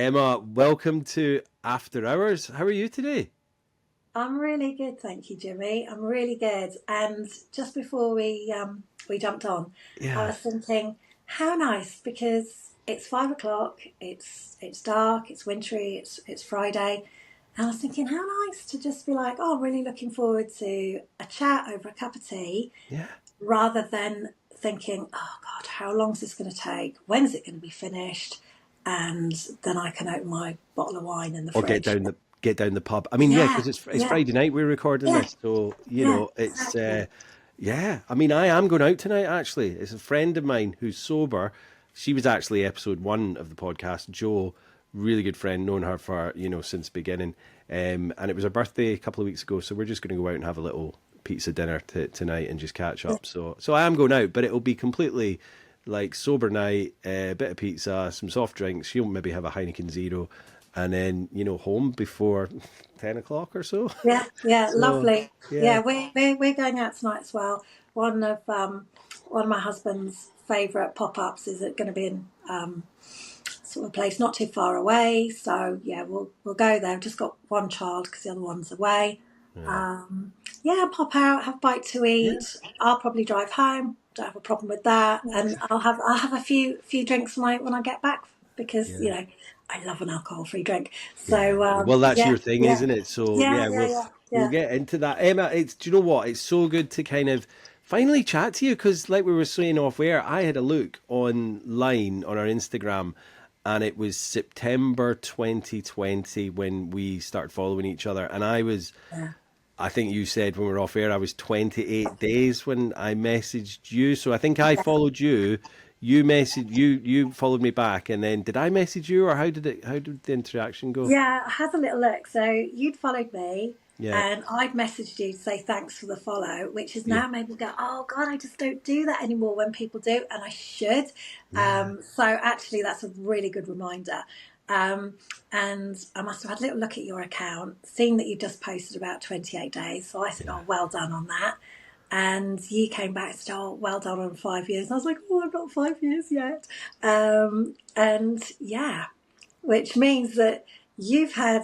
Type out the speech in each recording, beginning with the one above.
Emma, welcome to After Hours. How are you today? I'm really good, thank you, Jimmy. I'm really good. And just before we jumped on, I Yeah. was thinking, how nice because it's 5 o'clock. It's dark. It's wintry. It's Friday, and I was thinking, how nice to just be like, oh, I'm really looking forward to a chat over a cup of tea, Yeah. rather than thinking, oh God, how long is this going to take? When's it going to be finished? And then I can open my bottle of wine in the Or fridge. get down the pub. I mean, yeah, Yeah, because it's yeah, Friday night we're recording yeah, this, so yeah, it's exactly. yeah. I mean, I am going out tonight. Actually, it's a friend of mine who's sober. She was actually episode one of the podcast. Jo, really good friend, known her for since beginning. And it was her birthday a couple of weeks ago, so we're just going to go out and have a little pizza dinner tonight and just catch up. So I am going out, but it'll be completely like sober night, a bit of pizza, some soft drinks. She'll maybe have a Heineken Zero, and then home before 10 o'clock or so. Yeah, yeah, So lovely. yeah, Yeah, we're going out tonight as well. One of um one of my husband's favourite pop-ups is it going to be in sort of a place not too far away. So yeah, we'll go there. I've just got one child because the other one's away. yeah, Um, yeah, pop out, have a bite to yeah, eat. I'll probably drive home. Don't have a problem with that, and I'll have a few drinks when I get back because yeah. I love an alcohol-free drink. Yeah. So Well, that's yeah, your thing, yeah, isn't it? So yeah, yeah, yeah, we'll yeah, we'll yeah. get into that. Emma, it's do you know what? It's so good to kind of finally chat to you because, like we were saying off air, I had a look online on our Instagram, and it was September 2020 when we started following each other, and Yeah. I think you said when we were off air, I was 28 days when I messaged you. So I think I followed you. You followed me back, and then did I message you, or how did the interaction go? Yeah, I had a little look. So you'd followed me, Yeah, and I'd messaged you to say thanks for the follow, which has yeah, now made me go, oh God, I just don't do that anymore when people do, and I should. yeah, So actually, that's a really good reminder. Um, and I must have had a little look at your account, seen that you just posted about 28 days. So I said, yeah. oh, well done on that. And you came back and said, oh, well done on 5 years. And I was like, oh, I'm not 5 years yet. And yeah, which means that you've had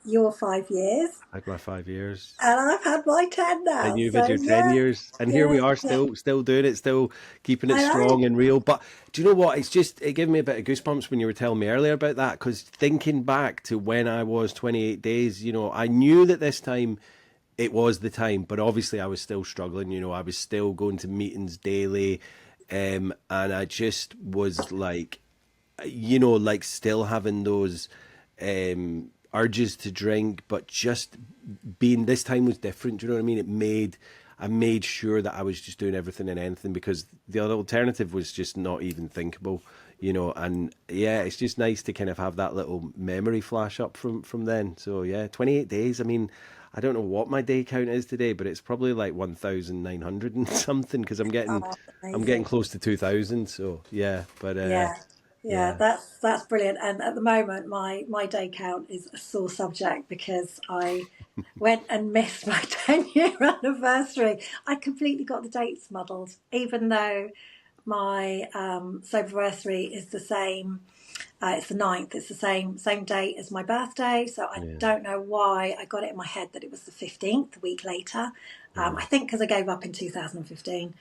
your 5 years I had my 5 years, and I've had my 10 and now. you've had So your 10 years, and here we yeah, are, yeah. still doing it, still keeping it I know. strong and real. But do you know what? It gave me a bit of goosebumps when you were telling me earlier about that, because thinking back to when I was 28 days, I knew that this time it was the time, but obviously I was still struggling. I was still going to meetings daily, and I just was like, like still having those urges to drink, but just being this time was different. Do you know what I mean? I made sure that I was just doing everything and anything because the other alternative was just not even thinkable. And yeah, it's just nice to kind of have that little memory flash up from then. So yeah, 28 days. I mean, I don't know what my day count is today, but it's probably like 1,900 and something because Oh, I'm getting amazing. close to 2,000. So yeah, but Yeah. Yeah, yeah. that's brilliant. And at the moment, my day count is a sore subject because I went and missed my 10-year anniversary. I completely got the dates muddled, even though my sobriety is the same. It's the 9th. It's the same date as my birthday. So I Yeah. don't know why I got it in my head that it was the 15th, a week later. I Mm. think because I gave up in 2015.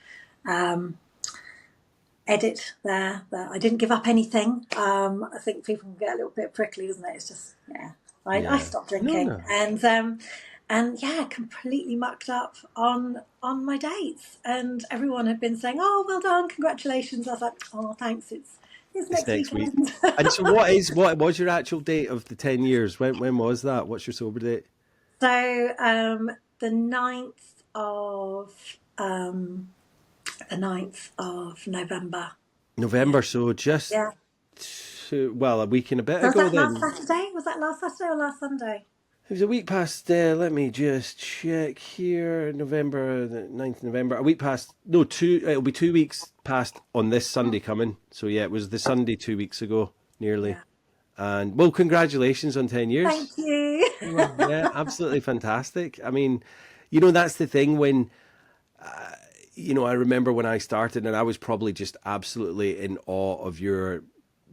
Um, Edit there. I didn't give up anything. I think people can get a little bit prickly, isn't it? It's just, yeah. I Yeah. stopped No, drinking no. and yeah, completely mucked up on my dates. And everyone had been saying, "Oh, well done, congratulations." I was like, "Oh, thanks. It's It's next next week. weekend." And so what was your actual date of the 10 years? When was that? What's your sober date? So the 9th of the 9th of November. Yeah, November, so just yeah. a week and a bit So was ago that last then. Saturday? Was that last Saturday or last Sunday? It was a week past, let me just check here. November, the 9th of November. A week past, no, it'll be 2 weeks past on this Sunday coming. So yeah, it was the Sunday 2 weeks ago, nearly. Yeah. And well, congratulations on 10 years. Thank you. Emma. Yeah, absolutely fantastic. I mean, that's the thing when, I remember when I started and I was probably just absolutely in awe of your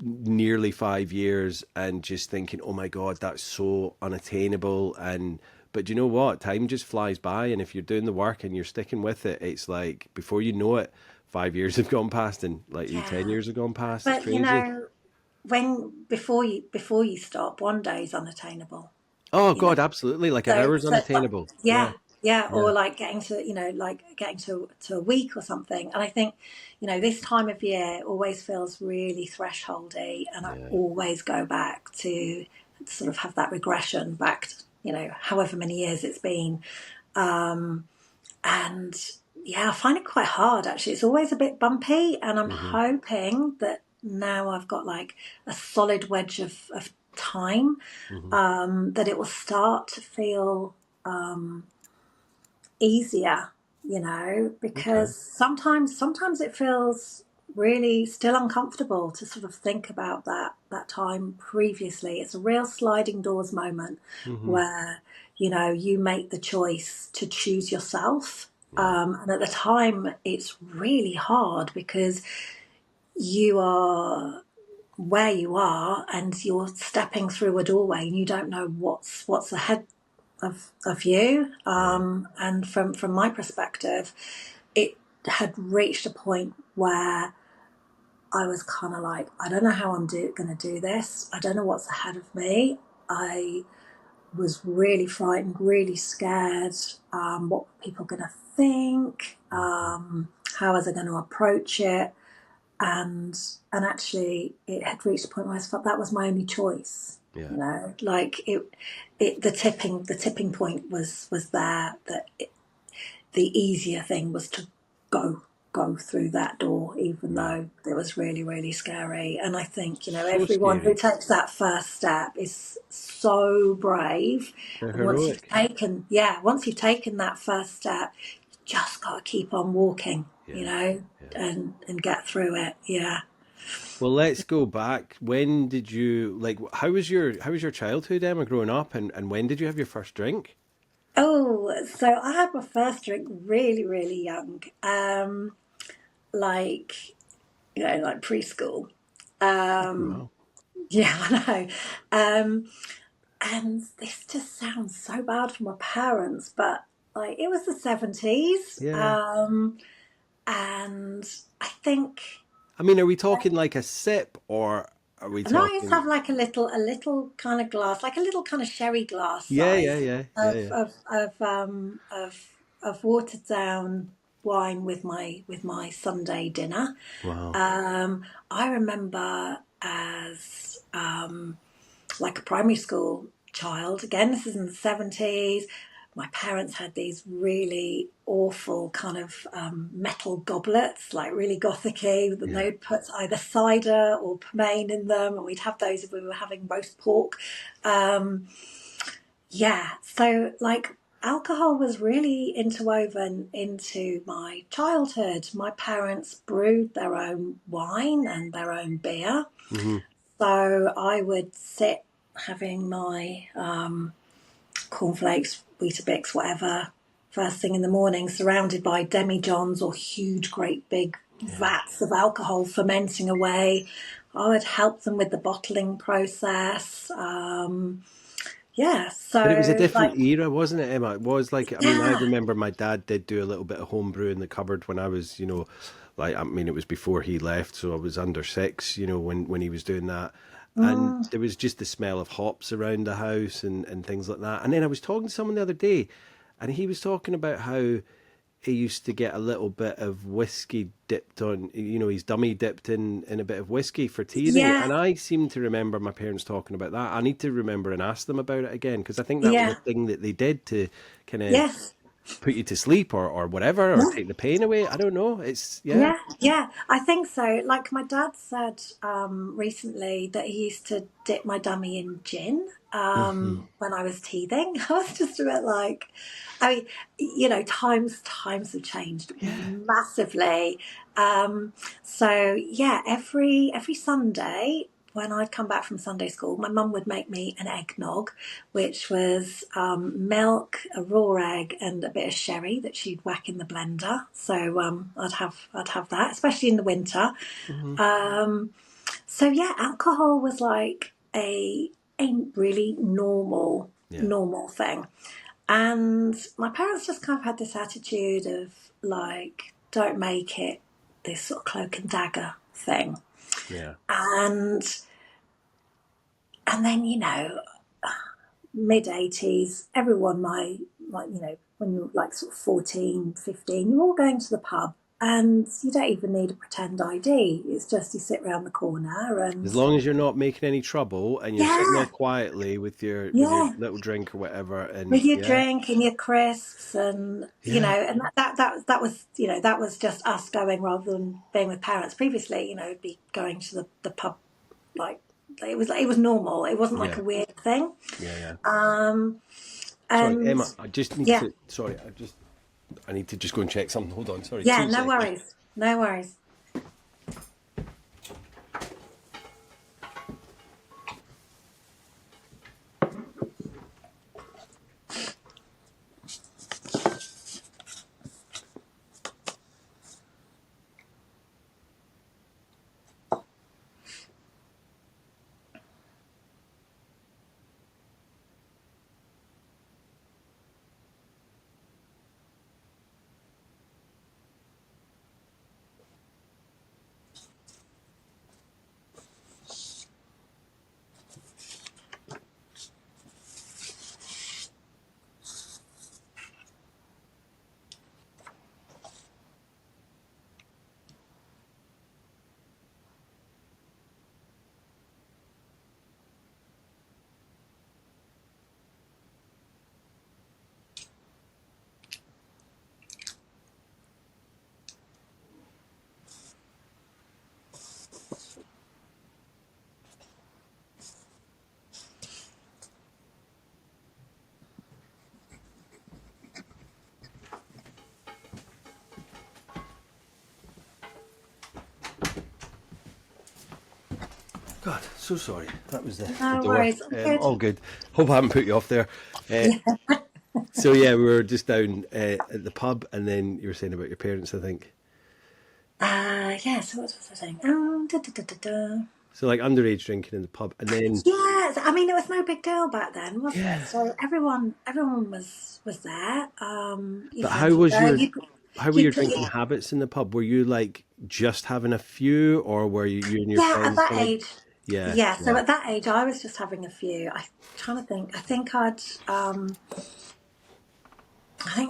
nearly 5 years and just thinking, oh my God, that's so unattainable. But you know what? Time just flies by. And if you're doing the work and you're sticking with it, it's like before you know it, 5 years have gone past and like 10 Yeah. years have gone past. It's But you crazy. know, when before you stop, one day is unattainable. Oh You know, God, absolutely. Like an so hour's but unattainable. Yeah. yeah, yeah, Yeah. or like getting to getting to a week or something. And I think this time of year always feels really thresholdy, and I Yeah. always go back to sort of have that regression back to, however many years it's been. And yeah, I find it quite hard actually. It's always a bit bumpy, and I'm Hmm. hoping that now I've got like a solid wedge of time, Hmm. that it will start to feel easier, Okay. because sometimes it feels really still uncomfortable to sort of think about that time previously. It's a real sliding doors moment Hmm. where you make the choice to choose yourself. Yeah. And at the time it's really hard because you are where you are and you're stepping through a doorway and you don't know what's ahead of you. Yeah. And from my perspective, it had reached a point where I was kind of like, I don't know how I'm going to do this. I don't know what's ahead of me. I was really frightened, really scared. What were people going to think? Hmm. How was I going to approach it? And actually it had reached a point where I felt that was my only choice. Yeah. Like the tipping point was there, that the easier thing was to go through that door, even Yeah. though it was really, really scary. And I think So everyone who scary. takes that first step is so brave. They're And heroic. once you've taken that first step, you just got to keep on walking, Yeah. Yeah. and get through it. Yeah. Well, let's go back. When did you like? How was your childhood, Emma, growing up, and when did you have your first drink? Oh, so I had my first drink really, really young, like like preschool. Um, Wow. yeah, I know. And this just sounds so bad for my parents, but like it was the 70s, Yeah. and I think. I mean, are we talking like a sip, or are we And I used to talking? have like a little kind of glass, like a little kind of sherry glass Yeah. Yeah. size Yeah. Yeah. of Yeah. watered down wine with my Sunday dinner. Wow. I remember as like a primary school child. Again, this is in the 70s. My parents had these really awful kind of metal goblets, like really gothicy. And Yeah. they'd put either cider or pomaine in them, and we'd have those if we were having roast pork. Um, yeah, so like alcohol was really interwoven into my childhood. My parents brewed their own wine and their own beer. Hmm. So I would sit having my cornflakes, Weetabix, whatever, first thing in the morning, surrounded by demi-johns or huge, great big Yeah. vats of alcohol fermenting away. I would help them with the bottling process. Yeah, But it was a so different like, era, wasn't it, Emma? It was like, I mean, I yeah, remember my dad did do a little bit of home brew in the cupboard when I was, like, I mean, it was before he left, so I was under six, when he was doing that. And mm, there was just the smell of hops around the house and things like that. And then I was talking to someone the other day, and he was talking about how he used to get a little bit of whiskey dipped on, his dummy dipped in a bit of whiskey for teething. yeah, And I seem to remember my parents talking about that. I need to remember and ask them about it again because I think that was a yeah, thing that they did to kind of yes. put you to sleep or whatever or take the pain away. I don't know. It's, yeah. Yeah, yeah, I think so. Like my dad said recently that he used to dip my dummy in gin Hmm. when I was teething. I was just a bit like, I mean, times have changed Yeah. massively. Um, so yeah, every Sunday when I'd come back from Sunday school, my mum would make me an eggnog, which was milk, a raw egg, and a bit of sherry that she'd whack in the blender. So I'd have that, especially in the winter. Hmm. Um, So yeah, alcohol was like a really Yeah. normal thing. And my parents just kind of had this attitude of like, don't make it this sort of cloak and dagger thing. Yeah. And then, mid 80s, everyone when you're like sort of 14, 15, you're all going to the pub and you don't even need a pretend ID. It's just you sit around the corner and As long as you're not making any trouble and you're sitting there yeah, quietly with your yeah, little drink or whatever, and with your yeah, drink and your crisps and yeah, and that was that was just us going rather than being with parents. Previously, it'd be going to the pub, like it was normal. It wasn't like yeah, a weird thing. yeah, yeah. Um, Sorry, and Emma, I just need yeah, to. Sorry, I need to just go and check something. Hold on. Sorry, yeah, two no seconds. worries, no worries. God, so sorry. That was the No door. worries. Good. All good. Hope I haven't put you off there. Uh, Yeah. so yeah, we were just down at the pub, and then you were saying about your parents, I think. Yeah. So what was I saying? Da, da, da, da, da. So like underage drinking in the pub, and then Yes, I mean it was no big deal back then, was it? yeah. So everyone was there. Your But how friends were was there. your how were You your put drinking your habits in the pub? Were you like just having a few, or were you and your yeah at friends that kind of? age. Yeah, Yeah, so yeah. at that age, I was just having a few. I'm trying to think. I think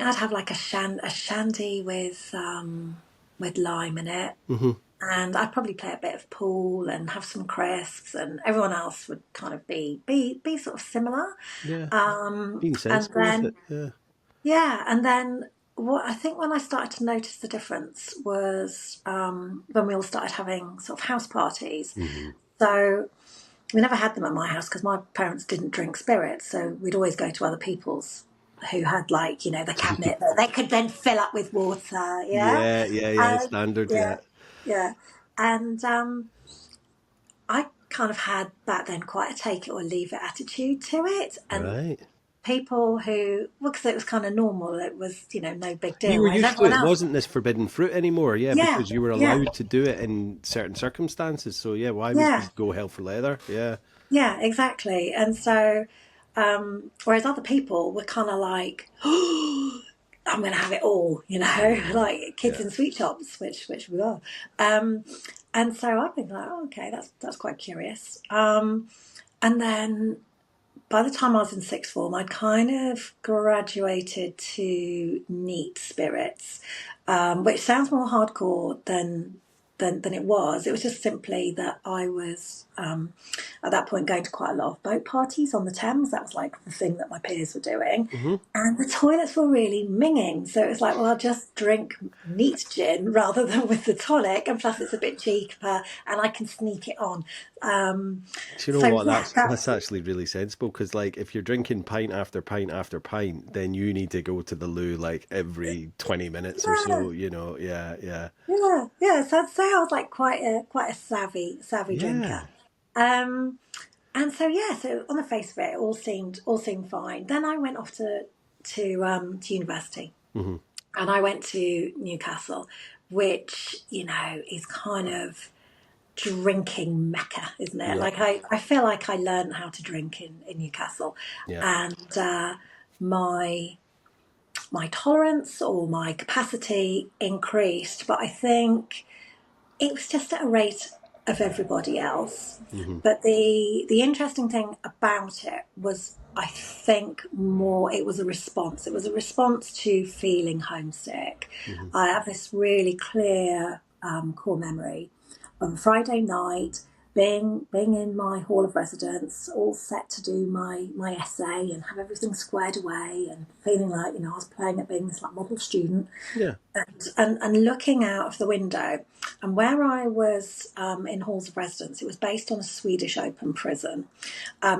I'd have like a shandy with lime in it, Hmm. and I'd probably play a bit of pool and have some crisps, and everyone else would kind of be sort of similar. Yeah, being And sensible with it. then Yeah. yeah, and then what I think when I started to notice the difference was when we all started having sort of house parties. Hmm. So we never had them at my house because my parents didn't drink spirits, so we'd always go to other people's who had like the cabinet that they could then fill up with water. Yeah, Yeah, yeah, yeah. uh, Standard. yeah, Yeah. yeah, and I kind of had back then quite a take it or leave it attitude to it, and Right. people who, well, because it was kind of normal, it was no big You deal, were whereas used to it. everyone It else, wasn't this forbidden fruit anymore. Yeah, yeah, because you were yeah, allowed to do it in certain circumstances. So yeah, why would you yeah, go hell for leather? Yeah. yeah, exactly. And so whereas other people were kind of like, oh, I'm going to have it all, like kids Yeah. in sweet shops, which we are. Um, and so I've been like, oh, okay, that's quite curious. And then by the time I was in sixth form, I'd kind of graduated to neat spirits, which sounds more hardcore than it was. It was just simply that I was at that point going to quite a lot of boat parties on the Thames. That was like the thing that my peers were doing. Hmm. And the toilets were really minging. So it was like, well, I'll just drink neat gin rather than with the tonic. And plus, it's a bit cheaper and I can sneak it on. Um, Do you know so, what? yeah, That's actually really sensible because, like, if you're drinking pint after pint after pint, then you need to go to the loo like every 20 minutes or yeah, so. Yeah, yeah, yeah, yeah. So I'd say I was like quite a savvy drinker. yeah. Um, and so yeah, so on the face of it, it all seemed fine. Then I went off to university, Hmm. and I went to Newcastle, which is kind of drinking mecca, isn't it? Yeah. Like I feel like I learned how to drink in Newcastle, Yeah. and my my tolerance or my capacity increased, but I think it was just at a rate of everybody else. Hmm. But the interesting thing about it was, I think, more it was a response. It was a response to feeling homesick. Hmm. I have this really clear core memory of a Friday night, being in my hall of residence, all set to do my essay and have everything squared away, and feeling like, I was playing at being this like model student, Yeah. and looking out of the window. And where I was in halls of residence, it was based on a Swedish open prison.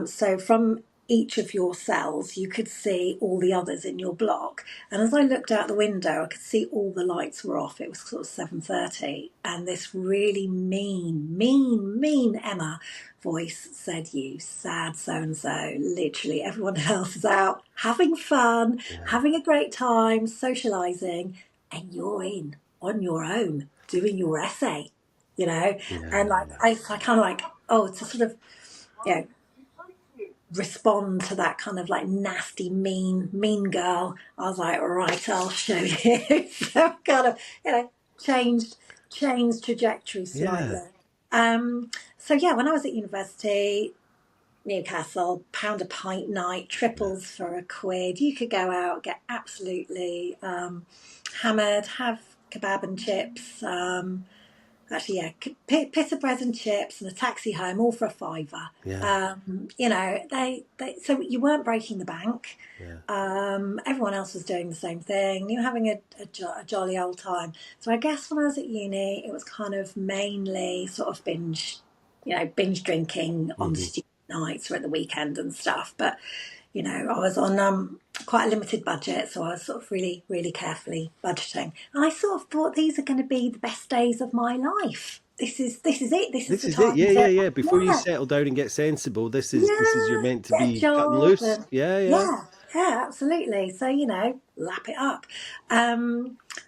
So from each of your cells, you could see all the others in your block. And as I looked out the window, I could see all the lights were off. It was sort of 7:30, and this really mean Emma voice said, "You sad so and so." Literally, everyone else is out having fun, Yeah. having a great time, socialising, and you're in on your own doing your essay. And like Yeah. I kind of like, to sort of, you know respond to that kind of like nasty, mean girl. I was like, right, I'll show you. So kind of, changed trajectory Yeah. slightly. So yeah, when I was at university, Newcastle, pound a pint night, Yeah. triples for a quid. You could go out, get absolutely hammered, have kebab and chips. Actually, yeah, pita bread and chips and a taxi home, all for a fiver. Yeah. They so you weren't breaking the bank. Yeah. Everyone else was doing the same thing. You were having a jolly old time. So I guess when I was at uni, it was kind of mainly sort of binge drinking on Hmm. student nights or at the weekend and stuff. But I was on quite a limited budget, so I was sort of really, really carefully budgeting. And I sort of thought, these are going to be the best days of my life. This is it. This is This the is it. time Yeah. Yeah. to, Yeah. Before you yeah, settle down and get sensible, this is you're yeah, meant to get a be cutting job loose. and Yeah. Yeah. yeah, yeah, absolutely. So lap it up.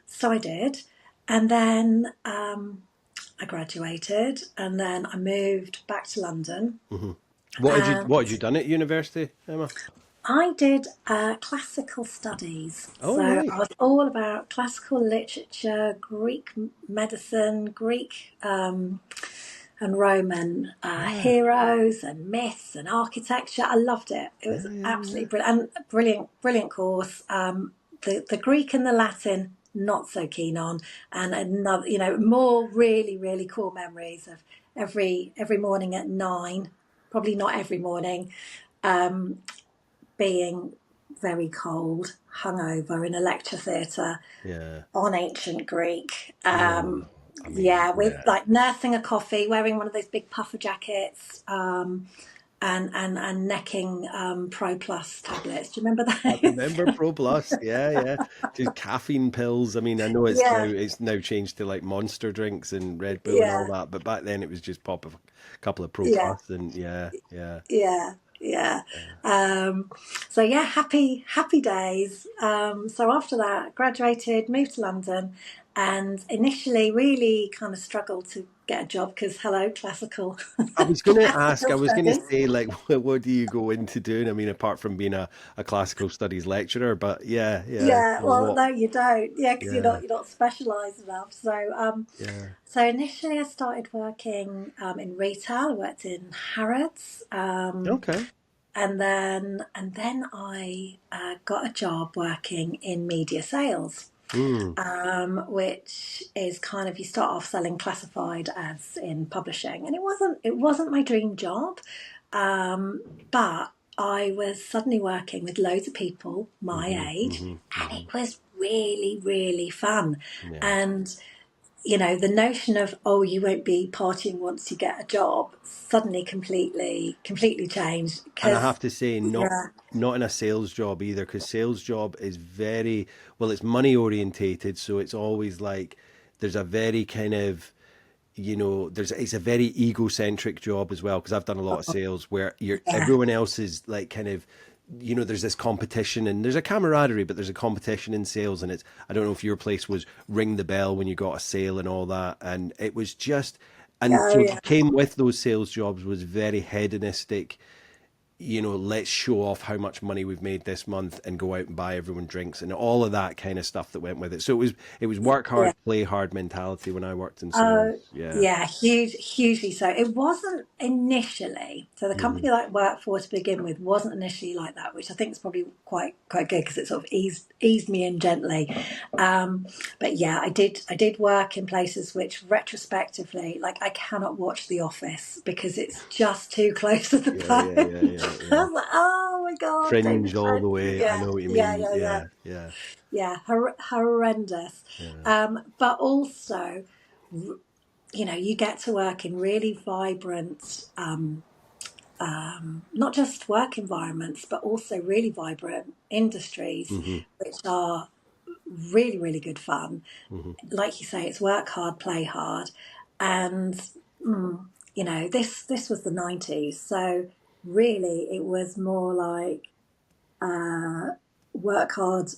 So I did, and then I graduated, and then I moved back to London. Hmm. What had you done at university, Emma? I did classical studies, Oh, so right. I was all about classical literature, Greek medicine, Greek and Roman Yeah. heroes and myths and architecture. I loved it. It Yeah. was Yeah. Yeah. absolutely brilliant, and brilliant course. The Greek and the Latin, not so keen on, and another, more really, really cool memories of every morning at 9. Probably not every morning. Um, Being very cold, hungover in a lecture theatre Yeah. on ancient Greek. Oh, I mean, With yeah. like nursing a coffee, wearing one of those big puffer jackets, and necking Pro Plus tablets. Do you remember I those? remember Pro Plus. Yeah, yeah. Just caffeine pills. I mean, I know Yeah, it's now changed to like Monster drinks and Red Bull and all yeah, that, but back then it was just pop a couple of Pro yeah, Plus and yeah, yeah. yeah, yeah. So yeah, happy days. So after that, graduated, moved to London, and initially really kind of struggled to get a job because hello, classical I was going to ask, classical I was going to studies. say, like, what do you go into doing? I mean, apart from being a classical studies lecturer, but yeah, yeah. Yeah, So well, what? no, you don't. Yeah, because you're Yeah, not specialised enough. yeah. So initially, I started working in retail. I worked in Harrods, Okay. and then I got a job working in media sales, Mm, which is kind of, you start off selling classified ads in publishing, and it wasn't my dream job, but I was suddenly working with loads of people mm-hmm, my age, mm-hmm, and mm-hmm. it was really, really fun. Yeah. And the notion of, you won't be partying once you get a job, suddenly completely changed And I because have to say, yeah, not in a sales job either, because sales job is very well, it's money orientated, so it's always like there's a very kind of it's a very egocentric job as well, because I've done a lot of sales where yeah, everyone else is like kind of there's this competition and there's a camaraderie, but there's a competition in sales, and it's I don't know if your place was ring the bell when you got a sale and all that, and it was just And Oh so yeah. it came with those sales jobs was very hedonistic, let's show off how much money we've made this month and go out and buy everyone drinks and all of that kind of stuff that went with it. So it was work Yeah. hard, play hard mentality when I worked in sales. Oh, Yeah. yeah, hugely so. It wasn't initially. So the Hmm. company that I worked for to begin with wasn't initially like that, which I think is probably quite good because it sort of eased me in gently. But yeah, I did work in places which retrospectively, like I cannot watch The Office because it's just too close to the Yeah, yeah, bone. yeah, yeah, I yeah. was like, oh my God, Cringe David. all the way. I Yeah, know what you yeah, mean. yeah, yeah. Yeah, yeah, Yeah, horrendous. yeah. But also, you get to work in really vibrant, not just work environments, but also really vibrant industries, Hmm. which are really, really good fun. Hmm. Like you say, it's work hard, play hard, and this was the '90s, so really it was more like work hard,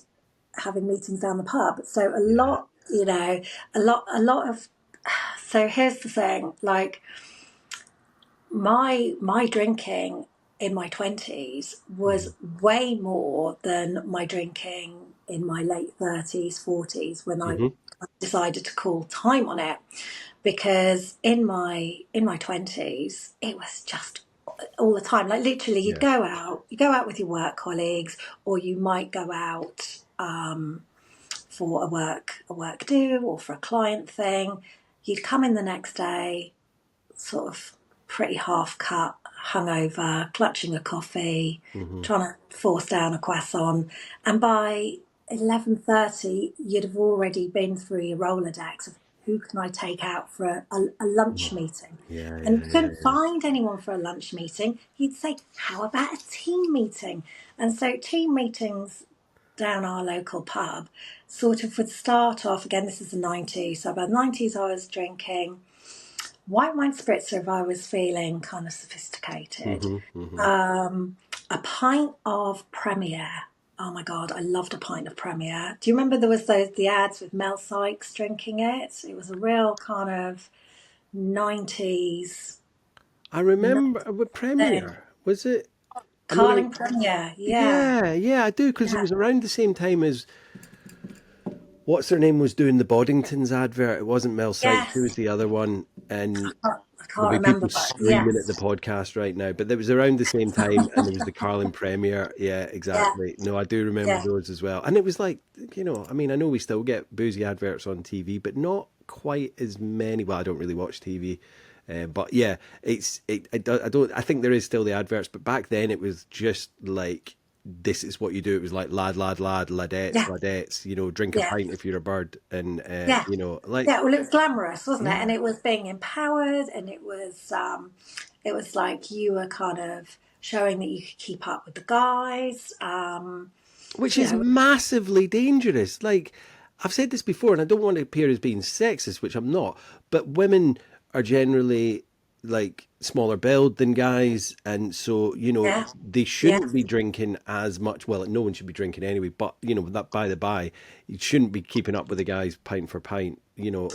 having meetings down the pub. So a Yeah. lot, a lot of. So here's the thing, like my drinking in my 20s Hmm. was way more than my drinking in my late 30s 40s when I Hmm. decided to call time on it, because in my 20s it was just all the time, like literally Yeah. you go out with your work colleagues, or you might go out for a work do or for a client thing. You'd come in the next day sort of pretty half cut, hungover, clutching a coffee, Hmm. trying to force down a croissant, and by 11:30 you'd have already been through your Rolodex of who can I take out for a lunch meeting. Yeah, And yeah, you yeah, couldn't yeah. find anyone for a lunch meeting. You'd say, how about a team meeting? And so team meetings down our local pub sort of would start off, again, this is the 90s. So by the 90s I was drinking white wine spritzer if I was feeling kind of sophisticated. Hmm. Hmm. A pint of Premier. Oh my God, I loved a pint of Premier. Do you remember there was the ads with Mel Sykes drinking it? It was a real kind of 90s I remember with thing. Premiere. Was it? I mean, Carling Premier, yeah. yeah, yeah, I do because it Yeah. was around the same time as what's her name was doing the Boddingtons advert. It wasn't Mel Sykes. Who was Yes. the other one? And I there'll can't be remember, people but screaming at the yes. podcast right now. But it was around the same time, and there was the Carlin premiere. Yeah, Yeah, exactly. No, I do remember yeah. those as well. And it was like, I mean, I know we still get boozy adverts on TV, but not quite as many. Well, I don't really watch TV. But yeah, I think there is still the adverts, but back then it was just like this is what you do. It was like lad, lad, lad, ladettes, Yeah, ladettes. Drink a yeah. pint if you're a bird, and Yeah. like Yeah, well, it was glamorous, wasn't it? yeah, And it was being empowered, and it was like you were kind of showing that you could keep up with the guys. which You is know, massively dangerous. Like I've said this before, and I don't want to appear as being sexist, which I'm not. But women are generally like smaller build than guys, and so yeah, they yeah. shouldn't be drinking as much. Well, no one should be drinking anyway. But that by the by, you shouldn't be keeping up with the guys pint for pint.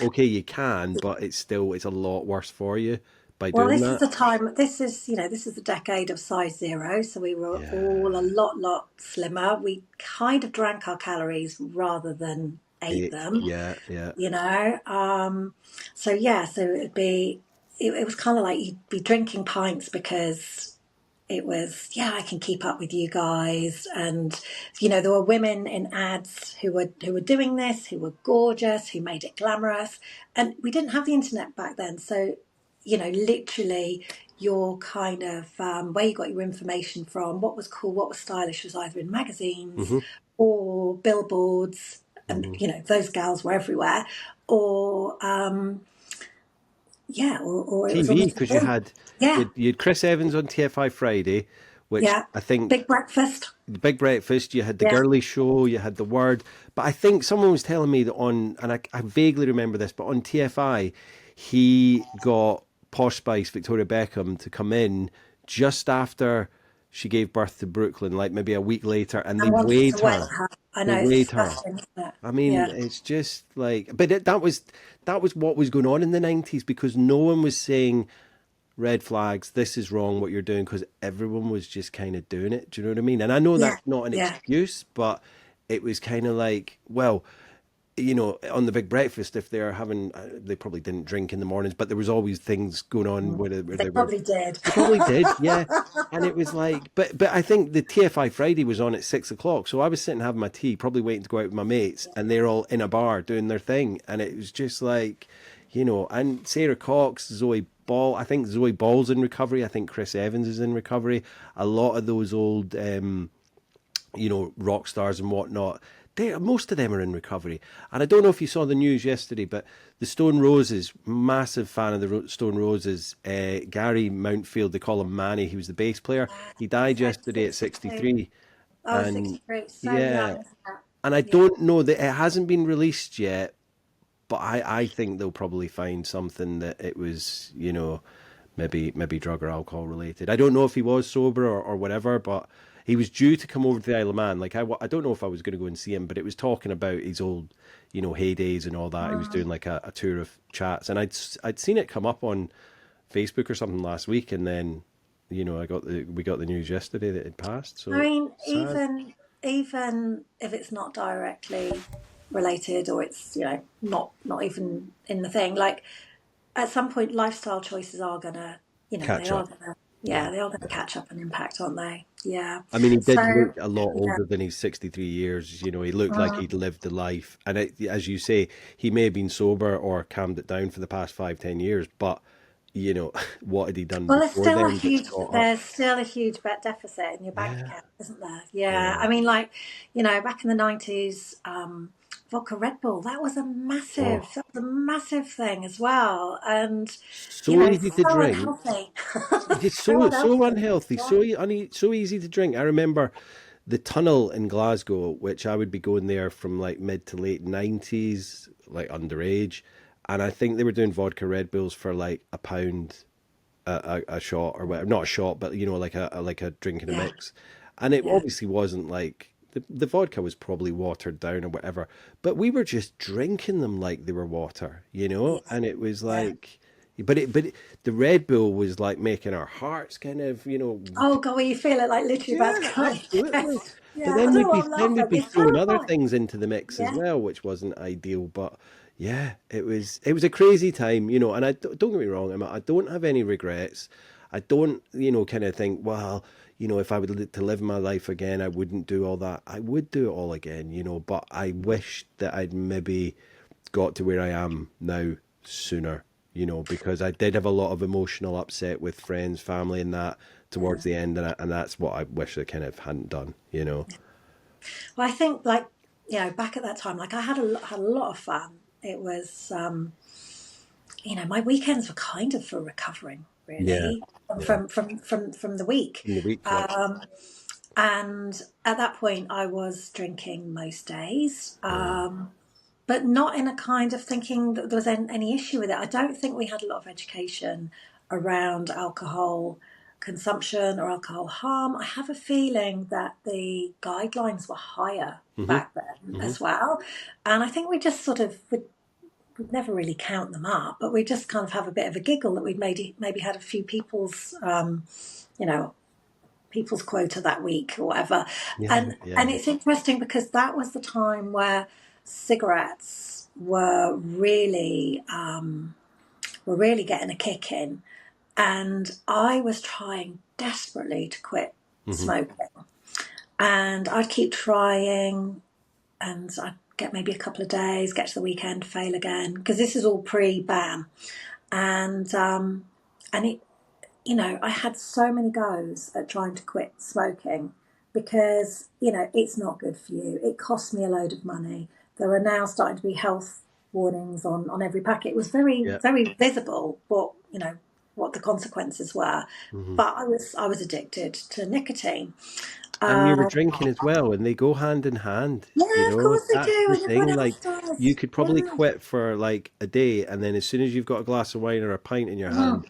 Okay, you can, but it's a lot worse for you by Well, doing this is that. the time. This is the decade of size zero. So we were all a Yeah, lot slimmer. We kind of drank our calories rather than ate them. yeah, yeah. You know. So yeah, so it'd be. It was kind of like you'd be drinking pints because it was, yeah, I can keep up with you guys. And there were women in ads who were doing this, who were gorgeous, who made it glamorous. And we didn't have the internet back then, so literally your kind of where you got your information from, what was cool, what was stylish, was either in magazines Hmm. or billboards, and Hmm. those gals were everywhere, or yeah, or it was TV almost a because you thing. had Yeah, you had Chris Evans on TFI Friday, which yeah. I think Big breakfast. the Big Breakfast. You had the Yeah. Girly Show, you had the Word, but I think someone was telling me that and I vaguely remember this, but on TFI he got Posh Spice Victoria Beckham to come in just after she gave birth to Brooklyn, like maybe a week later, and they And wanted weighed to wait her. her. I the know, it's waiter. disgusting, isn't it? I mean, Yeah. it's just like, but that was what was going on in the 90s because no one was saying red flags, this is wrong what you're doing, because everyone was just kind of doing it. Do you know what I mean? And I know Yeah. that's not an Yeah. excuse, but it was kind of like, well, on the Big Breakfast, if they're having, they probably didn't drink in the mornings, but there was always things going on where They they were, probably did. they probably did, yeah. And it was like, but I think the TFI Friday was on at 6 o'clock, so I was sitting having my tea, probably waiting to go out with my mates, and they're all in a bar doing their thing, and it was just like, and Sarah Cox, Zoe Ball, I think Zoe Ball's in recovery, I think Chris Evans is in recovery, a lot of those old rock stars and whatnot. Most of them are in recovery. And I don't know if you saw the news yesterday, but the Stone Roses, massive fan of the Stone Roses, Gary Mountfield, they call him Manny, he was the bass player. He died So yesterday at 62. 63. Oh, And 63. So young, yeah, isn't it? and I Yeah. don't know that it hasn't been released yet, but I think they'll probably find something that it was, maybe drug or alcohol related. I don't know if he was sober or whatever, but he was due to come over to the Isle of Man. Like I don't know if I was going to go and see him, but it was talking about his old, heydays and all that. He was doing like a tour of chats, and I'd seen it come up on Facebook or something last week, and then we got the news yesterday that it passed. I So mean, sad. even if it's not directly related or it's, not even in the thing, like at some point lifestyle choices are gonna, they Catch are up. gonna, Yeah. yeah, they are gonna catch up and impact, aren't they? Yeah. I mean, he So did look a lot yeah. older than his 63 years. He looked like he'd lived the life. And as you say, he may have been sober or calmed it down for the past 5, 10 years. But, what had he done Well, before then that's caught up? there's still a huge bet deficit in your bank Yeah, account, isn't there? Yeah. yeah. I mean, like, back in the 90s, vodka Red Bull, Oh, that was a massive thing as well. And, so easy to so drink. unhealthy. Just So so unhealthy. unhealthy, Yeah. so easy to drink. I remember the tunnel in Glasgow, which I would be going there from like mid to late 90s, like underage, and I think they were doing vodka Red Bulls for like a pound a shot or whatever, not a shot, but like a drink in a Yeah. mix, and it Yeah. obviously wasn't like the vodka was probably watered down or whatever, but we were just drinking them like they were water, Yeah. and it was Yeah. like. The Red Bull was like making our hearts kind of, Oh, God, well, you feel it like literally about to yeah, go in your absolutely. chest. But Yeah. I don't know why I'm then we'd laughing. be It's throwing other terrifying. things into the mix as Yeah. well, which wasn't ideal. But yeah, it was a crazy time, And don't get me wrong, I don't have any regrets. I don't, kind of think, well, if I would to live my life again, I wouldn't do all that. I would do it all again, But I wish that I'd maybe got to where I am now sooner, because I did have a lot of emotional upset with friends, family, and that towards the end, and that's what I wish I kind of hadn't done. Well, I think like, back at that time, like I had a lot of fun. It was, my weekends were kind of for recovering, Yeah, really, yeah. from the week. In the week, yeah, Um, and at that point, I was drinking most days, yeah. but not in a kind of thinking that there was any issue with it. I don't think we had a lot of education around alcohol consumption or alcohol harm. I have a feeling that the guidelines were higher Hmm. back then Hmm. as well. And I think we just sort of would never really count them up, but we just kind of have a bit of a giggle that we'd maybe had a few you know, people's quota that week or whatever. Yeah, And yeah. it's interesting because that was the time where cigarettes were really getting a kick in, and I was trying desperately to quit Hmm. smoking, and I'd keep trying, and I'd get maybe a couple of days, get to the weekend, fail again, because this is all pre-ban, and it, I had so many goes at trying to quit smoking because, it's not good for you. It cost me a load of money. There are now starting to be health warnings on every packet. It was very, Yeah. very visible what the consequences were. Hmm. But I was addicted to nicotine. And you were Uh, drinking as well, and they go hand in hand. yeah, of course they That's do, the and everyone thing. else Like, you does. could probably Yeah. quit for like a day, and then as soon as you've got a glass of wine or a pint in your Mm. hand,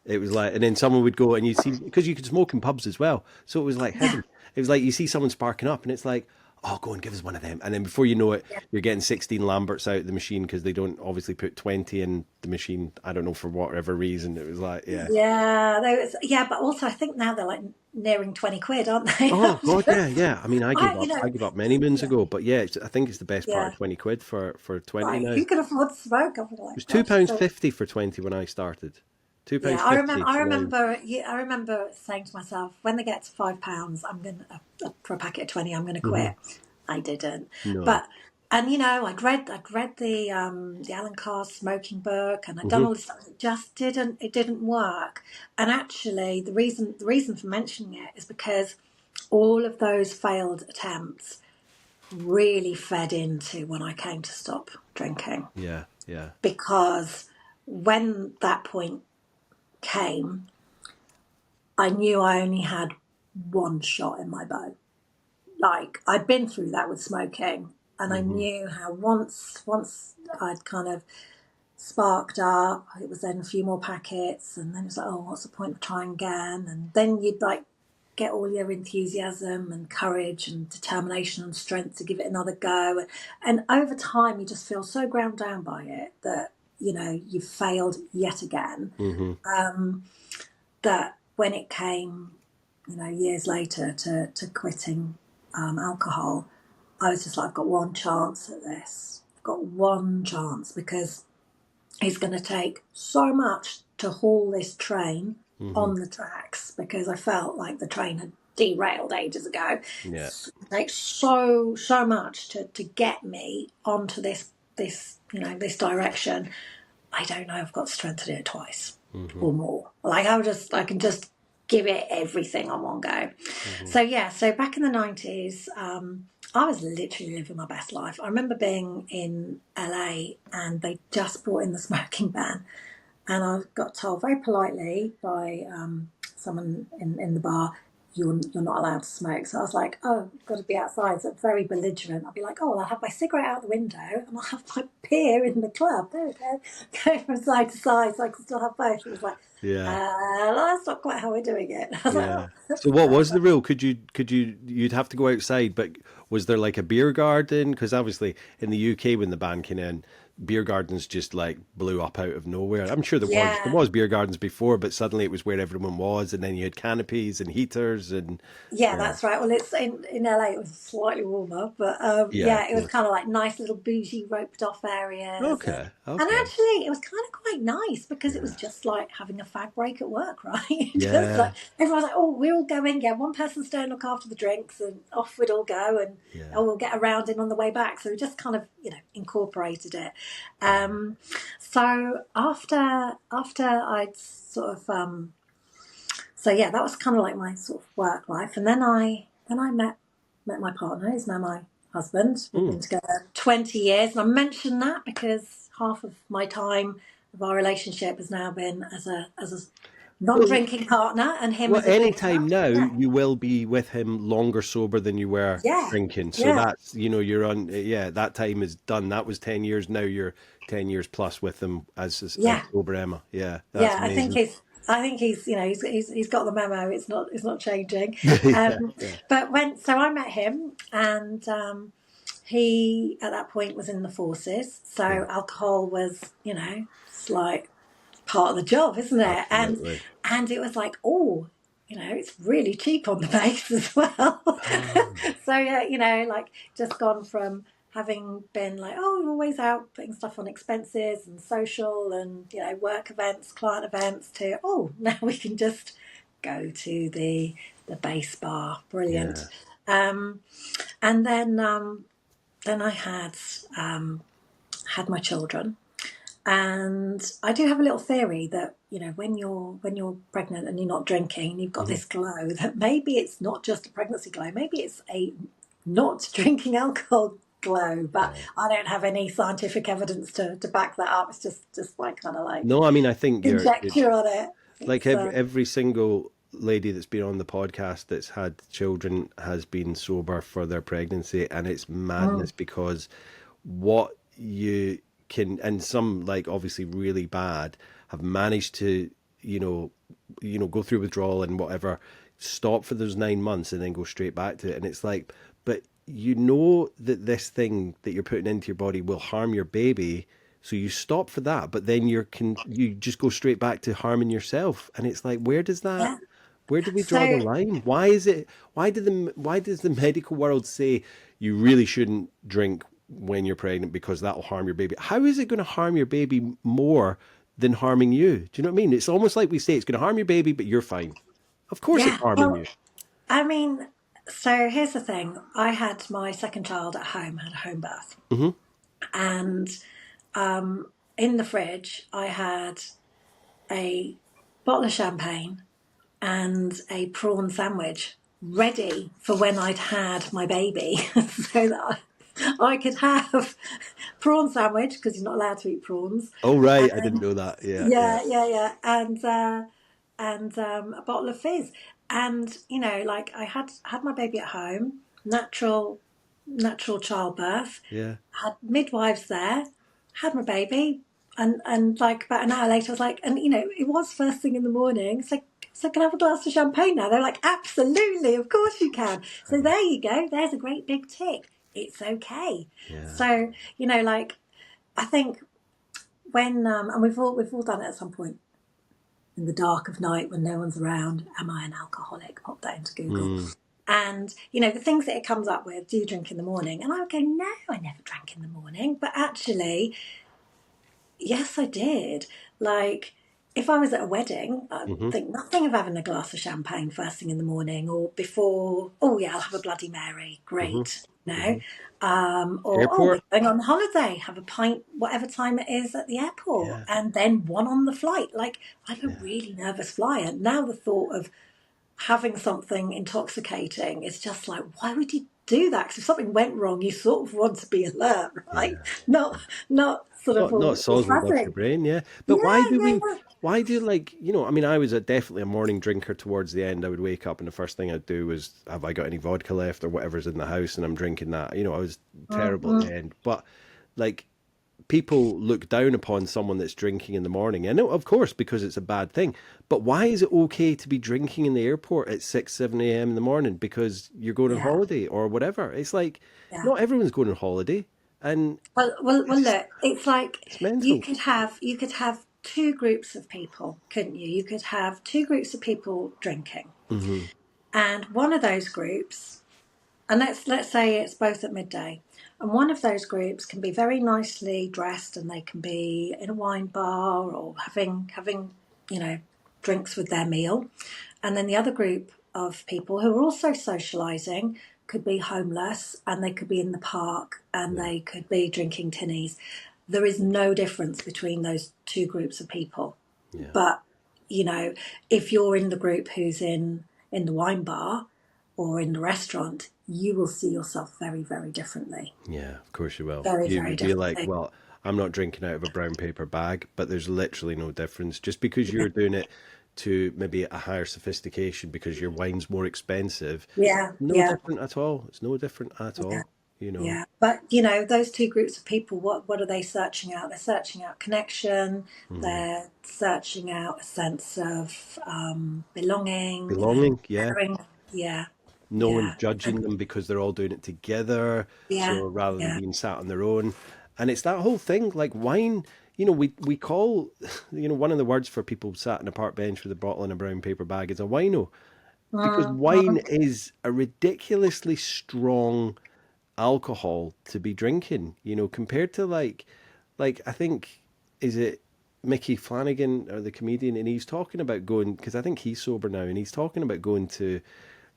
it was like, and then someone would go and you see, because you could smoke in pubs as well. So it was like Yeah. heaven. It was like you see someone sparking up and it's like, oh, go and give us one of them. And then before you know it, Yeah. you're getting 16 Lamberts out of the machine because they don't obviously put 20 in the machine. I don't know, for whatever reason. It was like, yeah. Yeah, but also I think now they're like nearing 20 quid, aren't they? Oh God, yeah, yeah. I mean, You know, I gave up many moons yeah, ago, but yeah, I think it's the best part yeah. of 20 quid for 20 Right. now. Who It can afford to smoke? I'm like, was two gosh. pounds So fifty for 20 when I started. Two yeah, pounds fifty I now. remember, yeah, I remember saying to myself, when they get to £5, I'm gonna for a packet of 20, I'm gonna Hmm. quit. I didn't, No. but and I'd read the Alan Carr smoking book, and I'd done Hmm. all this stuff. It didn't work. And actually, the reason for mentioning it is because all of those failed attempts really fed into when I came to stop drinking, Yeah, yeah. because when that point came, I knew I only had one shot in my bow. Like, I'd been through that with smoking, and I Hmm. knew how once I'd kind of sparked up, it was then a few more packets, and then it was like, oh, what's the point of trying again? And then you'd like get all your enthusiasm and courage and determination and strength to give it another go. And over time, you just feel so ground down by it that, you know, you've failed yet again. Hmm. That when it came, you know, years later to quitting alcohol, I was just like, I've got one chance at this. I've got one chance, because it's going to take so much to haul this train Hmm. on the tracks, because I felt like the train had derailed ages ago. Yeah. It takes so much to get me onto this this direction. I don't know. I've got strength to do it twice Hmm. or more. Like, I can just give it everything on one go. Hmm. So yeah, so back in the 90s, I was literally living my best life. I remember being in LA, and they just brought in the smoking ban, and I got told very politely by someone in the bar, you're not allowed to smoke. So I was like, oh, I've got to be outside. So very belligerent. I'll be like, oh, well, I'll have my cigarette out the window, and I'll have my beer in the club. There we go. Going from side to side so I can still have both. It was like, Yeah. that's not quite how we're doing it. I was like, Yeah. oh, So what that's was the rule? You'd have to go outside, but was there like a beer garden? Because obviously in the UK when the ban came in, beer gardens just like blew up out of nowhere. I'm sure there yeah. was beer gardens before, but suddenly it was where everyone was, and then you had canopies and heaters and Yeah, yeah, that's right. Well, it's in LA. It was slightly warmer, but yeah, yeah, of it was course. kind of like nice little bougie roped off areas, Okay, and okay, actually, it was kind of quite nice, because it was yeah, just like having a fag break at work, right? Just yeah, like everyone was like, "Oh, we're all going. Yeah, one person stay and look after the drinks, and off we'd all go, and yeah, oh, we'll get around in on the way back." So we just kind of incorporated it. yeah. Um, so after I'd sort of so yeah, that was kind of like my sort of work life, and then I met my partner, who's now my husband. We've Mm. been together 20 years, and I mention that because half of my time of our relationship has now been as a Well, non-drinking partner, and him Well, as a any drinker. time now, Yeah, you will be with him longer sober than you were yeah, drinking. So yeah, that's, you're on, yeah, that time is done. That was 10 years. Now you're 10 years plus with him as yeah. sober Emma. Yeah, that's Yeah, amazing. I think he's got the memo. It's not changing. Yeah, yeah, But I met him, and he at that point was in the forces, yeah, so alcohol was it's like part of the job, isn't it? absolutely. And it was like, oh, it's really cheap on the base as well. Oh, So yeah, like, just gone from having been like, oh, we're always out putting stuff on expenses and social and work events, client events, to, oh, now we can just go to the base bar. Brilliant. yeah. Um, and then I had my children. And I do have a little theory that when you're pregnant and you're not drinking, and you've got Hmm. this glow, that maybe it's not just a pregnancy glow, maybe it's a not drinking alcohol glow. But Yeah. I don't have any scientific evidence to back that up. It's just my kind of like No, I mean, I think conjecture on it. like It's every single lady that's been on the podcast that's had children has been sober for their pregnancy, and it's mm, madness because what you can, and some like obviously really bad, have managed to go through withdrawal and whatever, stop for those 9 months and then go straight back to it, and it's like, but you know that this thing that you're putting into your body will harm your baby, so you stop for that, but then you just go straight back to harming yourself, and it's like, Yeah. where do we draw the So line? Why does the medical world say you really shouldn't drink when you're pregnant because that'll harm your baby? How is it going to harm your baby more than harming you? Do you know what I mean? It's almost like we say it's going to harm your baby, but you're fine. Of course it's yeah, harming well, you. I mean, so here's the thing. I had my second child at home, had a home birth, Hmm. and in the fridge I had a bottle of champagne and a prawn sandwich ready for when I'd had my baby, so that I could have prawn sandwich because you're not allowed to eat prawns. Oh, right. I didn't know that. Yeah, yeah. Yeah, and a bottle of fizz, and like I had my baby at home, natural childbirth, Yeah. had midwives there, had my baby, and like about an hour later, I was like, and it was first thing in the morning. It's like, so can I have a glass of champagne now? They're like, absolutely, of course you can. So there you go. There's a great big tick. It's okay. Yeah. So like I think when and we've all done it at some point in the dark of night when no one's around. Am I an alcoholic? Pop that into Google. Mm. And the things that it comes up with, do you drink in the morning? And I would go, no, I never drank in the morning. But actually, yes, I did. Like, if I was at a wedding, I'd Hmm. think nothing of having a glass of champagne first thing in the morning or before. Oh, yeah, I'll have a Bloody Mary. Hmm. Great. Hmm. Or, oh, we're Airport. going on holiday, have a pint, whatever time it is at the airport, Yeah. and then one on the flight. Like, I'm a Yeah. really nervous flyer. Now, the thought of having something intoxicating is just like, why would you do that? Because if something went wrong, you sort of want to be alert, right? Yeah. Not sort of Not all sozzled off your fuzzy. brain, yeah. But Yeah, yeah, yeah. why do like, I mean, I was definitely a morning drinker towards the end. I would wake up and the first thing I'd do was, have I got any vodka left or whatever's in the house? And I'm drinking that. I was terrible at Mhm. the end. But like, people look down upon someone that's drinking in the morning. And of course, because it's a bad thing. But why is it okay to be drinking in the airport at 6, 7 a.m. in the morning because you're going on Yeah, holiday or whatever? It's like, yeah. not everyone's going on holiday. And Well. it's, Look, it's like it's mental. you could have two groups of people, couldn't you? You could have two groups of people drinking, Hmm. and one of those groups, and let's say it's both at midday, and one of those groups can be very nicely dressed, and they can be in a wine bar or having drinks with their meal, and then the other group of people who are also socialising could be homeless, and they could be in the park, and Yeah. they could be drinking tinnies. There is no difference between those two groups of people. Yeah. But if you're in the group who's in the wine bar or in the restaurant, you will see yourself very, very differently. Yeah, of course you will. Very, very You'll be like, differently. well, I'm not drinking out of a brown paper bag, but there's literally no difference. Just because you're doing it to maybe a higher sophistication because your wine's more expensive, Yeah, no yeah, different at all. It's no different at yeah. all, you know. Yeah, but those two groups of people, what are they searching out? They're searching out connection. Hmm. They're searching out a sense of belonging and Belonging, yeah. caring. Yeah, No one's yeah, judging them because they're all doing it together. yeah, So rather than yeah. being sat on their own, and it's that whole thing like wine. We call, one of the words for people sat on a park bench with a bottle and a brown paper bag is a wino, because wine Mhm. is a ridiculously strong alcohol to be drinking, compared to like I think, is it Mickey Flanagan or the comedian, and he's talking about going, because I think he's sober now, and he's talking about going to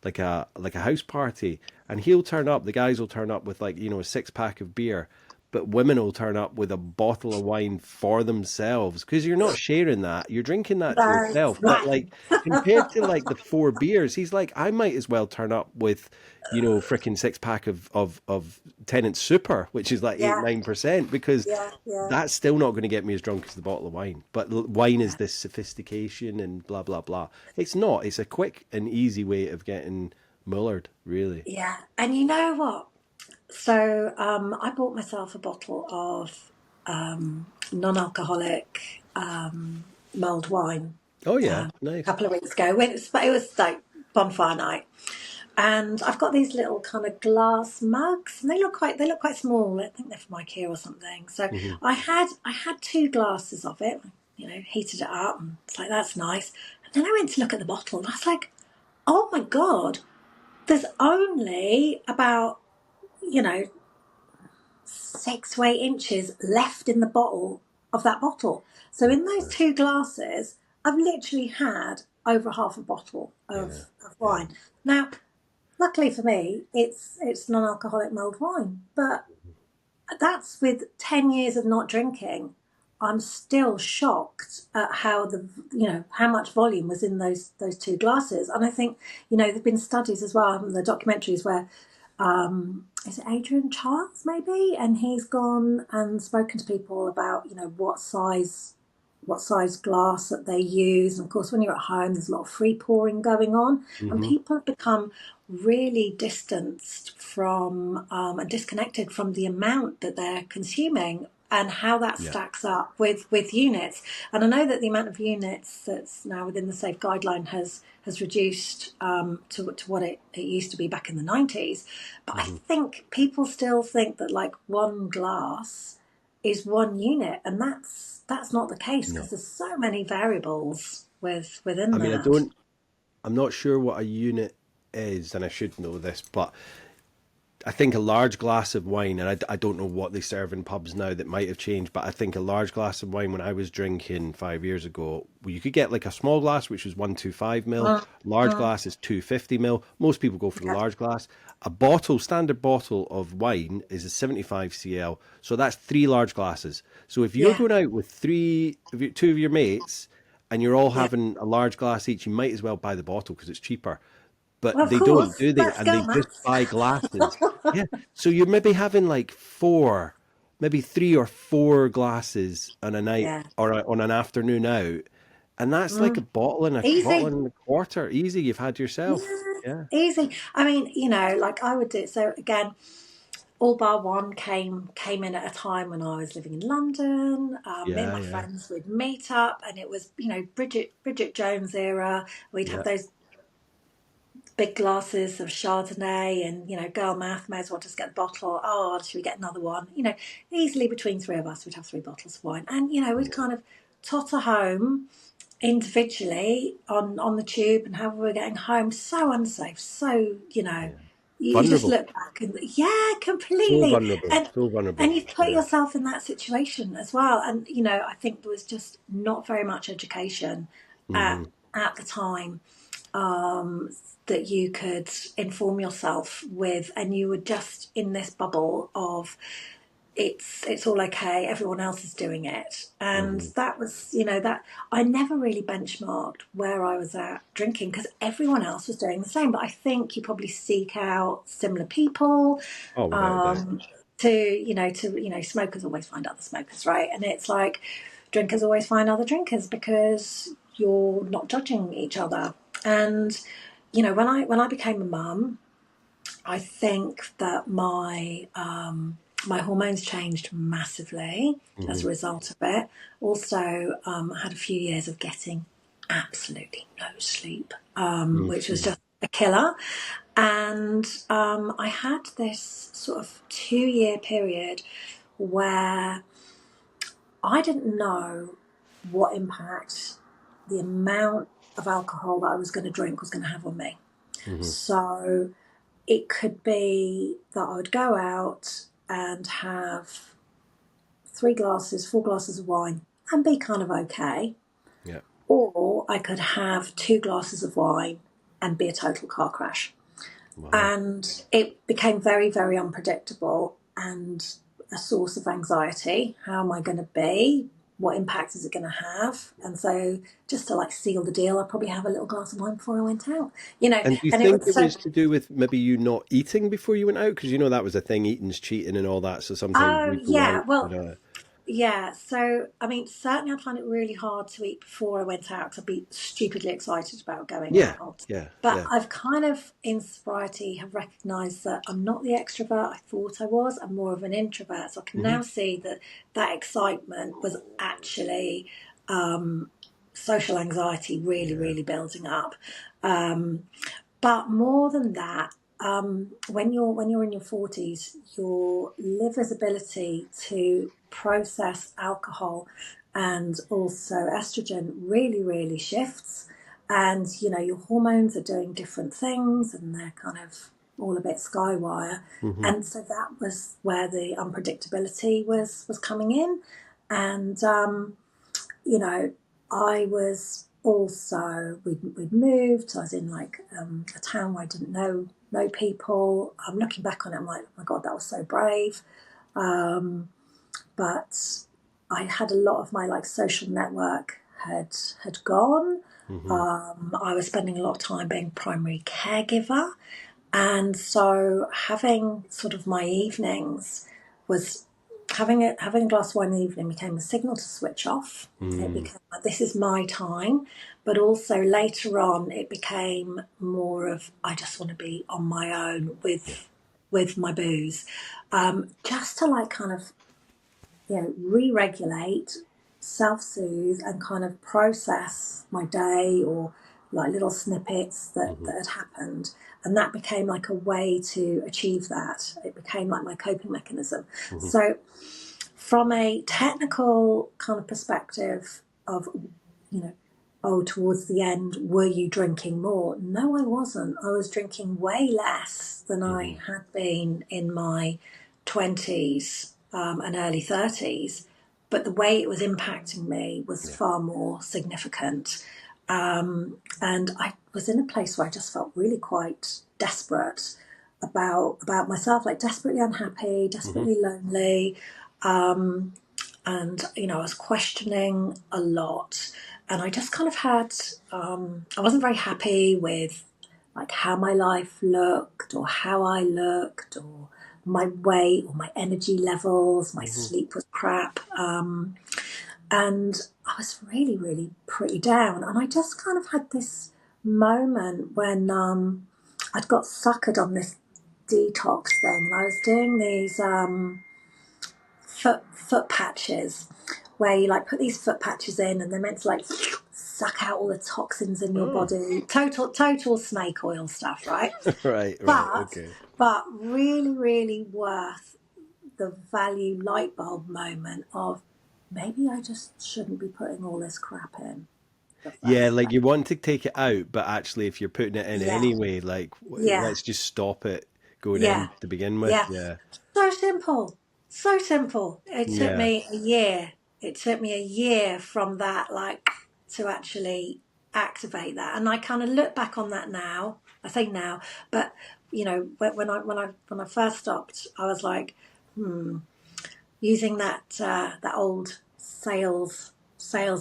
like a house party, and he'll turn up, the guys will turn up with like, a 6 pack of beer, but women will turn up with a bottle of wine for themselves, because you're not sharing that, you're drinking that to That's yourself. But right. like, compared to like the 4 beers, he's like, I might as well turn up with, freaking 6 pack of Tennant Super, which is like eight Yeah, 9%, because yeah, yeah, that's still not going to get me as drunk as the bottle of wine. But wine is yeah, this sophistication and blah blah blah. It's not. It's a quick and easy way of getting mullered, really. yeah. And you know what? So I bought myself a bottle of non-alcoholic mulled wine Oh yeah, a nice. couple of weeks ago. It was like bonfire night. And I've got these little kind of glass mugs, and they look quite small. I think they're from IKEA or something. So Hmm. I had two glasses of it, heated it up, and it's like, that's nice. And then I went to look at the bottle, and I was like, oh my god, there's only about, you know 6 to 8 inches left in the bottle of that bottle. So in those two glasses, I've literally had over half a bottle Yeah, of yeah. wine. Now, luckily for me, it's non-alcoholic mulled wine, but that's with 10 years of not drinking. I'm still shocked at how much volume was in those two glasses. And I think, there've been studies as well, the documentaries where, is it Adrian Charles maybe, and he's gone and spoken to people about, what size glass that they use. And of course, when you're at home, there's a lot of free pouring going on, and Hmm. people have become really distanced from and disconnected from the amount that they're consuming and how that Yeah. stacks up with units. And I know that the amount of units that's now within the safe guideline has reduced to what it used to be back in the 90s. But I Hmm. think people still think that like one glass is one unit, and that's not the case No. because there's so many variables within I mean, that. I'm not sure what a unit is, and I should know this, but I think a large glass of wine, and I don't know what they serve in pubs now that might have changed, but I think a large glass of wine when I was drinking 5 years ago, well, you could get like a small glass, which was 125 ml. Mm, Large mm, glass is 250 ml. Most people go for the yeah, large glass. Standard bottle of wine is a 75 cl. So that's three large glasses. So if you're yeah, going out with two of your mates, and you're all yeah. having a large glass each, you might as well buy the bottle because it's cheaper, but Well, of they don't, course, do they? let's And go, they just maths. buy glasses. Yeah. So you're maybe having like four, maybe three or four glasses on a night Yeah. or on an afternoon out. And that's like a Mm. bottle Easy. and a quarter. Easy. You've had yourself. Yeah, Yeah. easy. I mean, like I would do. So again, all bar one came in at a time when I was living in London. Me and Yeah. my Yeah. friends would meet up, and it was, Bridget Jones era. We'd have Yeah. those big glasses of Chardonnay, and girl math, may as well just get the bottle. Oh, should we get another one? Easily between three of us, we'd have three bottles of wine, and we'd kind of totter home individually on the tube, and how we were getting home. So unsafe, so Yeah. you just Vulnerable. look back and yeah, So completely. vulnerable. and So and vulnerable. you've put Yeah. yourself in that situation as well. And I think there was just not very much education at Hmm. at the time, um, that you could inform yourself with, and you were just in this bubble of it's all okay, everyone else is doing it. And Hmm. that was, that I never really benchmarked where I was at drinking because everyone else was doing the same. But I think you probably seek out similar people, Oh, without a doubt. um, smokers always find other smokers, right? And it's like drinkers always find other drinkers because you're not judging each other. And when I became a mum, I think that my hormones changed massively as Hmm. a result of it. Also, I had a few years of getting absolutely no sleep, which was Hmm. just a killer. And I had this sort of 2 year period where I didn't know what impact the amount of alcohol that I was going to drink was going to have on me. Hmm. So it could be that I would go out and have 3 glasses, 4 glasses of wine and be kind of okay. Yeah. Or I could have 2 glasses of wine and be a total car crash. Wow. And it became very, very unpredictable and a source of anxiety. How am I going to be? What impact is it going to have? And so, just to like seal the deal, I'd probably have a little glass of wine before I went out. And do you And it think was it so. was to do with maybe you not eating before you went out? Because that was a thing, eating's cheating and all that. So sometimes Oh we'd go yeah, out, well, yeah. So I mean, certainly I find it really hard to eat before I went out. 'Cause I'd be stupidly excited about going yeah, out. yeah, But yeah. I've kind of, in sobriety, have recognised that I'm not the extrovert I thought I was. I'm more of an introvert. So I can Hmm. now see that that excitement was actually um, social anxiety really, Yeah. really building up. Um, But more than that, when you're in your 40s, your liver's ability to process alcohol and also estrogen really, really shifts. And, your hormones are doing different things and they're kind of all a bit skywire. Hmm. And so that was where the unpredictability was coming in. And, I was also, we'd moved. I was in like a town where I didn't know people. I'm looking back on it, I'm like, oh my God, that was so brave. But I had a lot of my like social network had gone. Hmm. I was spending a lot of time being primary caregiver, and so having sort of my evenings was having a glass of wine in the evening became a signal to switch off. It Mm. became like, this is my time, but also later on it became more of I just want to be on my own Yeah. with my booze, just to like kind of re-regulate, self-soothe, and kind of process my day or like little snippets Hmm. that had happened. And that became like a way to achieve that. It became like my coping mechanism. Hmm. So from a technical kind of perspective of, oh, towards the end, were you drinking more? No, I wasn't. I was drinking way less than Hmm. I had been in my 20s and early 30s. But the way it was impacting me was Yeah. far more significant. And I was in a place where I just felt really quite desperate about myself, like desperately unhappy, Hmm. desperately lonely. Um, and I was questioning a lot, and I just kind of had I wasn't very happy with like how my life looked or how I looked or my weight or my energy levels. My Hmm. sleep was crap, and I was really, really pretty down. And I just kind of had this moment when I'd got suckered on this detox thing, and I was doing these foot patches where you like put these foot patches in and they're meant to like suck out all the toxins in your Oh. body. Total snake oil stuff, right? Right. Right. But Okay. but really, really worth the value light bulb moment of maybe I just shouldn't be putting all this crap in the Yeah, first like place. you want to take it out, but actually, if you're putting it in Yeah, anyway, like yeah, let's just stop it going yeah, in to begin with. yeah. Yeah. So simple. So simple. It took Yeah. me a year. It took me a year from that, like, to actually activate that. And I kind of look back on that now. I say now, but when I first stopped, I was like, using that old sales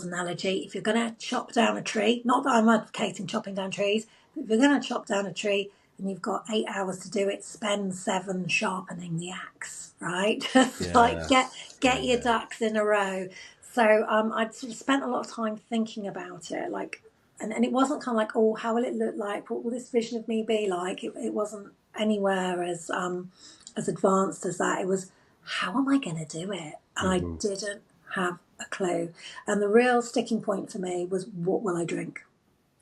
analogy. If you're going to chop down a tree, not that I'm advocating chopping down trees, but if you're going to chop down a tree and you've got 8 hours to do it, spend 7 sharpening the axe, right? Just like Yeah. get your Yeah. ducks in a row. So I'd sort of spent a lot of time thinking about it, like, and it wasn't kind of like, oh, how will it look like? What will this vision of me be like? It wasn't anywhere as advanced as that. It was, how am I going to do it? And I Hmm. didn't have a clue. And the real sticking point for me was, what will I drink?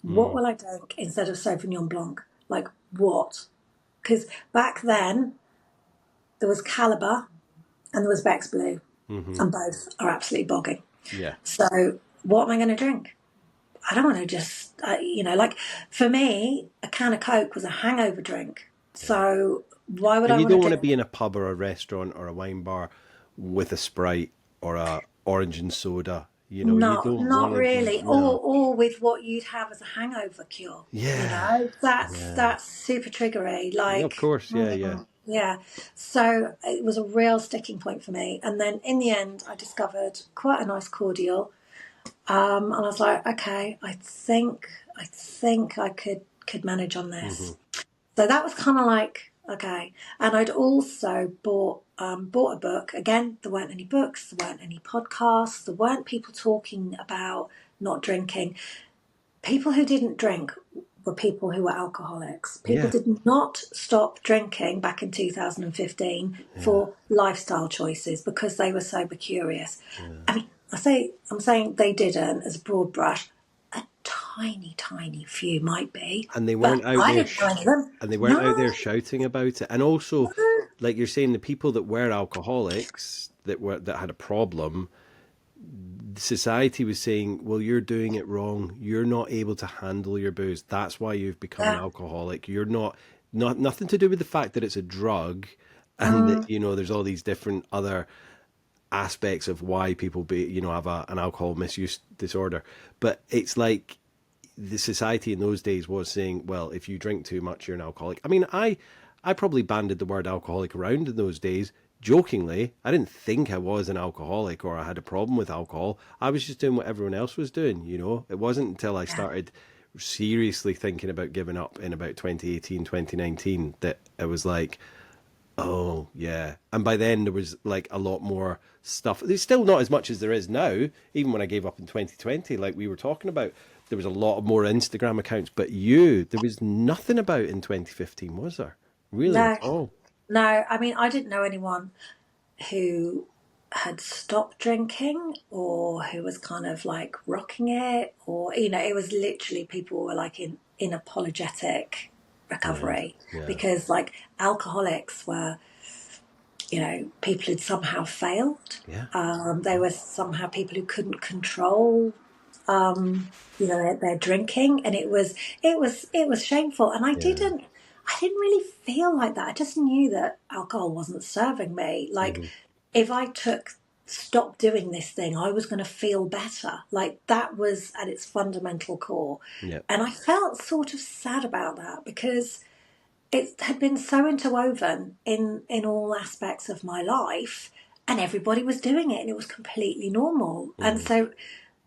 What Mm. will I drink instead of Sauvignon Blanc? Like, what? Because back then, there was Caliber and there was Beck's Blue, Hmm. and both are absolutely bogging. Yeah. So, what am I going to drink? I don't want to just, like, for me, a can of Coke was a hangover drink. Yeah. So, why would And I you want don't to want do to be in a pub or a restaurant or a wine bar with a Sprite or a orange and soda. You don't Not want to be. really, No. or with what you'd have as a hangover cure. Yeah. Yeah. That's super triggery. Yeah, of Like, course. Yeah. Yeah. yeah. So it was a real sticking point for me. And then in the end, I discovered quite a nice cordial, and I was like, okay, I think I could manage on Hmm. this. So that was kind of like, okay. And I'd also bought a book. Again, there weren't any books, there weren't any podcasts, there weren't people talking about not drinking. People who didn't drink were people who were alcoholics. People Yeah. did not stop drinking back in 2015 Yeah. for lifestyle choices because they were sober curious. Yeah. I mean, I'm saying they didn't as a broad brush. A tiny few might be, And they but weren't out I there didn't know any of them. and they weren't out No, there shouting about it. And also, no. like you're saying, the people that were alcoholics that had a problem, society was saying, well, you're doing it wrong, you're not able to handle your booze, that's why you've become an Yeah. alcoholic. You're not nothing to do with the fact that it's a drug, and that, Mm, you know, there's all these different other aspects of why people have an alcohol misuse disorder. But it's like the society in those days was saying, well, if you drink too much, you're an alcoholic. I mean, I probably banded the word alcoholic around in those days jokingly. I didn't think I was an alcoholic or I had a problem with alcohol. I was just doing what everyone else was doing, you know. It wasn't until I yeah. started seriously thinking about giving up in about 2018, 2019 that it was like, oh yeah. And by then there was like a lot more stuff. There's still not as much as there is now. Even when I gave up in 2020, like we were talking about, there was a lot more Instagram accounts. But there was nothing about in 2015, was there? Really at No, all? no. I mean, I didn't know anyone who had stopped drinking or who was kind of like rocking it, or it was literally people were like in apologetic Yeah, recovery, yeah, because like alcoholics were, people who'd somehow failed. yeah, They were somehow people who couldn't control their drinking, and it was shameful. And yeah. I didn't really feel like that. I just knew that alcohol wasn't serving me. Like, Hmm. if I stopped doing this thing, I was going to feel better. Like, that was at its fundamental core. Yeah. And I felt sort of sad about that, because it had been so interwoven in all aspects of my life, and everybody was doing it, and it was completely normal. And Hmm. so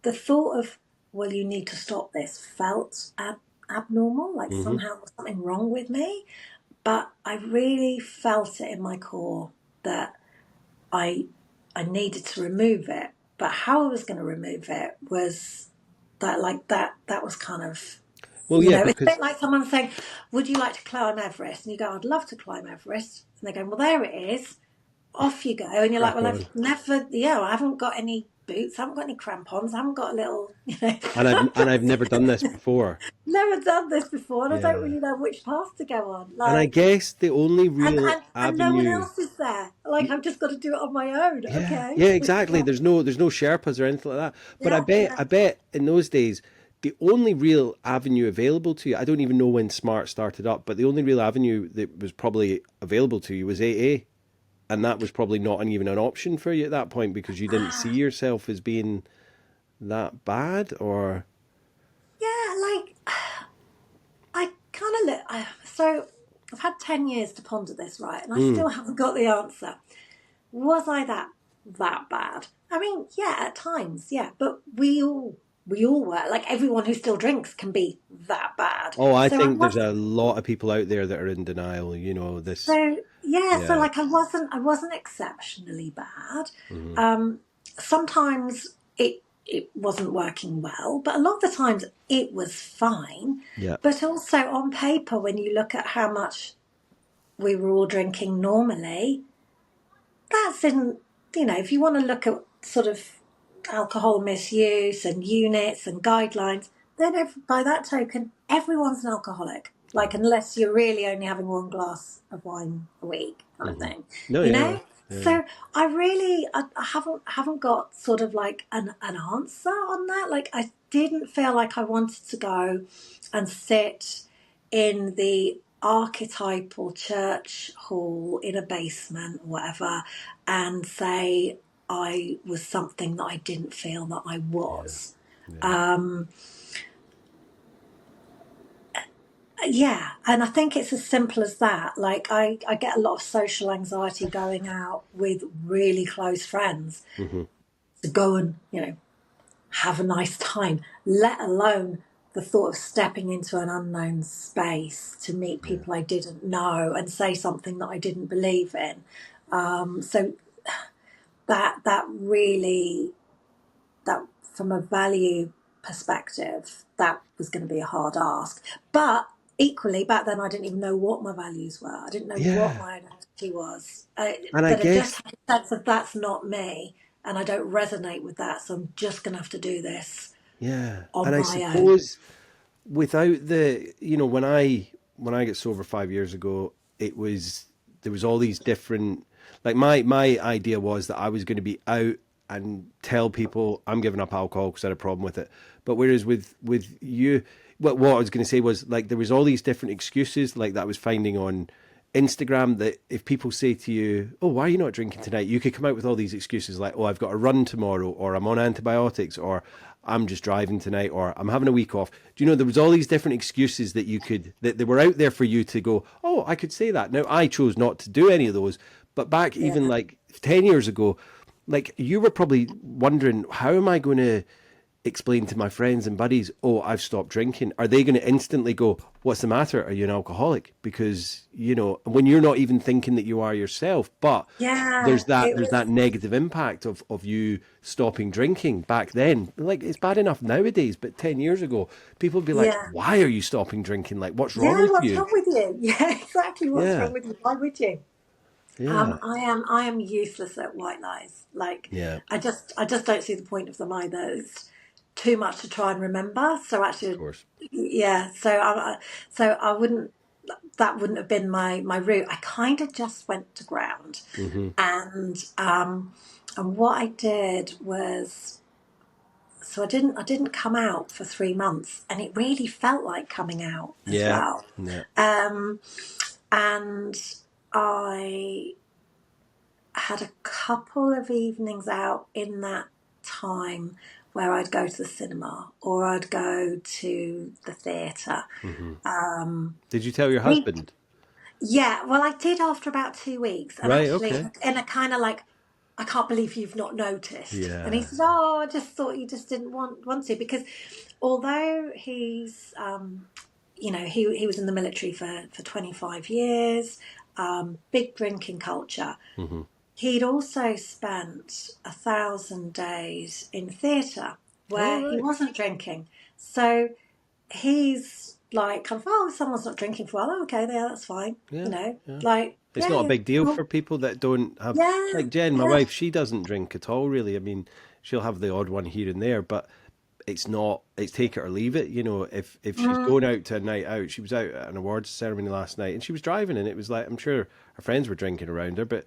the thought of, well, you need to stop this, felt abnormal, like Hmm. somehow there was something wrong with me. But I really felt it in my core that I I needed to remove it. But how I was going to remove it was that was kind of, Well, yeah, it's a bit because like someone saying, would you like to climb Everest? And you go, I'd love to climb Everest. And they're going, well, there it is. Off you go. And you're like, crack well, I've on. never, I haven't got any boots, I haven't got any crampons, I haven't got a little, And I've never done this before. never done this before, and I don't Yeah. really know which path to go on. And I Like, guess the only and, real and, and no one avenue. else is there. Like, I've just got to do it on my own. Yeah, Okay. yeah, exactly. There's no Sherpas or anything like that. But I Yeah, bet yeah. I bet in those days the only real avenue available to you, I don't even know when Smart started up, but the only real avenue that was probably available to you was AA. And that was probably not even an option for you at that point because you didn't see Ah, yourself as being that bad or yeah, like, I kind of so I've had 10 years to ponder this, right? And I mm, still haven't got the answer. Was I that bad? I mean, yeah, at times, yeah, but we all were. Like, everyone who still drinks can be that bad. oh, I So I think there's was a lot of people out there that are in denial, you know, this so yeah, so yeah. like I wasn't exceptionally bad. Hmm. Um, Sometimes it wasn't working well, but a lot of the times it was fine. Yeah. But also on paper, when you look at how much we were all drinking normally, that's in, if you want to look at sort of alcohol misuse and units and guidelines, then by that token, everyone's an alcoholic. Like, unless you're really only having one glass of wine a week, kind of Hmm. thing, No, you yeah, yeah. know. Yeah. So I haven't got sort of like an answer on that. Like, I didn't feel like I wanted to go and sit in the archetypal church hall in a basement or whatever and say I was something that I didn't feel that I Yeah. was. Yeah. Um, yeah, and I think it's as simple as that. Like, I get a lot of social anxiety going out with really close friends Hmm. to go and, have a nice time, let alone the thought of stepping into an unknown space to meet Yeah. people I didn't know and say something that I didn't believe in. So that really, that from a value perspective, that was going to be a hard ask. But equally, back then I didn't even know what my values were. I didn't know what Yeah. my identity was. And I But I just guess had a sense of, that's not me, and I don't resonate with that. So I'm just going to have to do this yeah. on And I my own. suppose without the, when I got sober 5 years ago, there was all these different, like my idea was that I was going to be out and tell people I'm giving up alcohol because I had a problem with it. But whereas with you, what I was going to say was, like, there was all these different excuses like that I was finding on Instagram, that if people say to you, "Oh, why are you not drinking tonight?" You could come out with all these excuses like, "Oh, I've got a run tomorrow," or "I'm on antibiotics," or "I'm just driving tonight," or "I'm having a week off." Do you know, there was all these different excuses that they were out there for you to go, "Oh, I could say that." Now, I chose not to do any of those, but back even Yeah. like 10 years ago, like, you were probably wondering, how am I going to explain to my friends and buddies, "Oh, I've stopped drinking"? Are they going to instantly go, "What's the matter? Are you an alcoholic?" Because, when you're not even thinking that you are yourself, but Yeah, there's that negative impact of you stopping drinking back then. Like, it's bad enough nowadays, but 10 years ago, people would be like, yeah. "Why are you stopping drinking? Like, what's wrong Yeah, with what's you?" wrong with you? Yeah, exactly. What's Yeah. wrong with you? Why would you? Yeah. I am useless at white lies. Like, Yeah. I just don't see the point of them either. It's too much to try and remember. So Of actually, course. yeah. So I wouldn't. That wouldn't have been my route. I kind of just went to ground, Hmm. and what I did was, so I didn't come out for 3 months, and it really felt like coming out as Yeah. well. Yeah. Um, and I had a couple of evenings out in that time where I'd go to the cinema or I'd go to the theatre. Hmm. Um, Did you tell your we, husband? yeah, well, I did after about 2 weeks, and Right. actually, Okay. in a kind of like, I can't believe you've not noticed. And he Yeah. said, "Oh, I just thought you just didn't want to," because although he's, he was in the military for 25 years, big drinking culture. Hmm. He'd also spent 1,000 days in theatre All where he right. wasn't drinking. So he's like, kind of, "Oh, someone's not drinking for a while. Oh, okay, yeah, that's fine." Yeah. Yeah. Like, It's yeah, not a yeah, big deal cool. for people that don't have, Yeah, like Jen, my yeah. wife, she doesn't drink at all, really. I mean, she'll have the odd one here and there, but it's take it or leave it. If she's Mm, going out to a night out, she was out at an awards ceremony last night and she was driving, and it was like, I'm sure her friends were drinking around her, but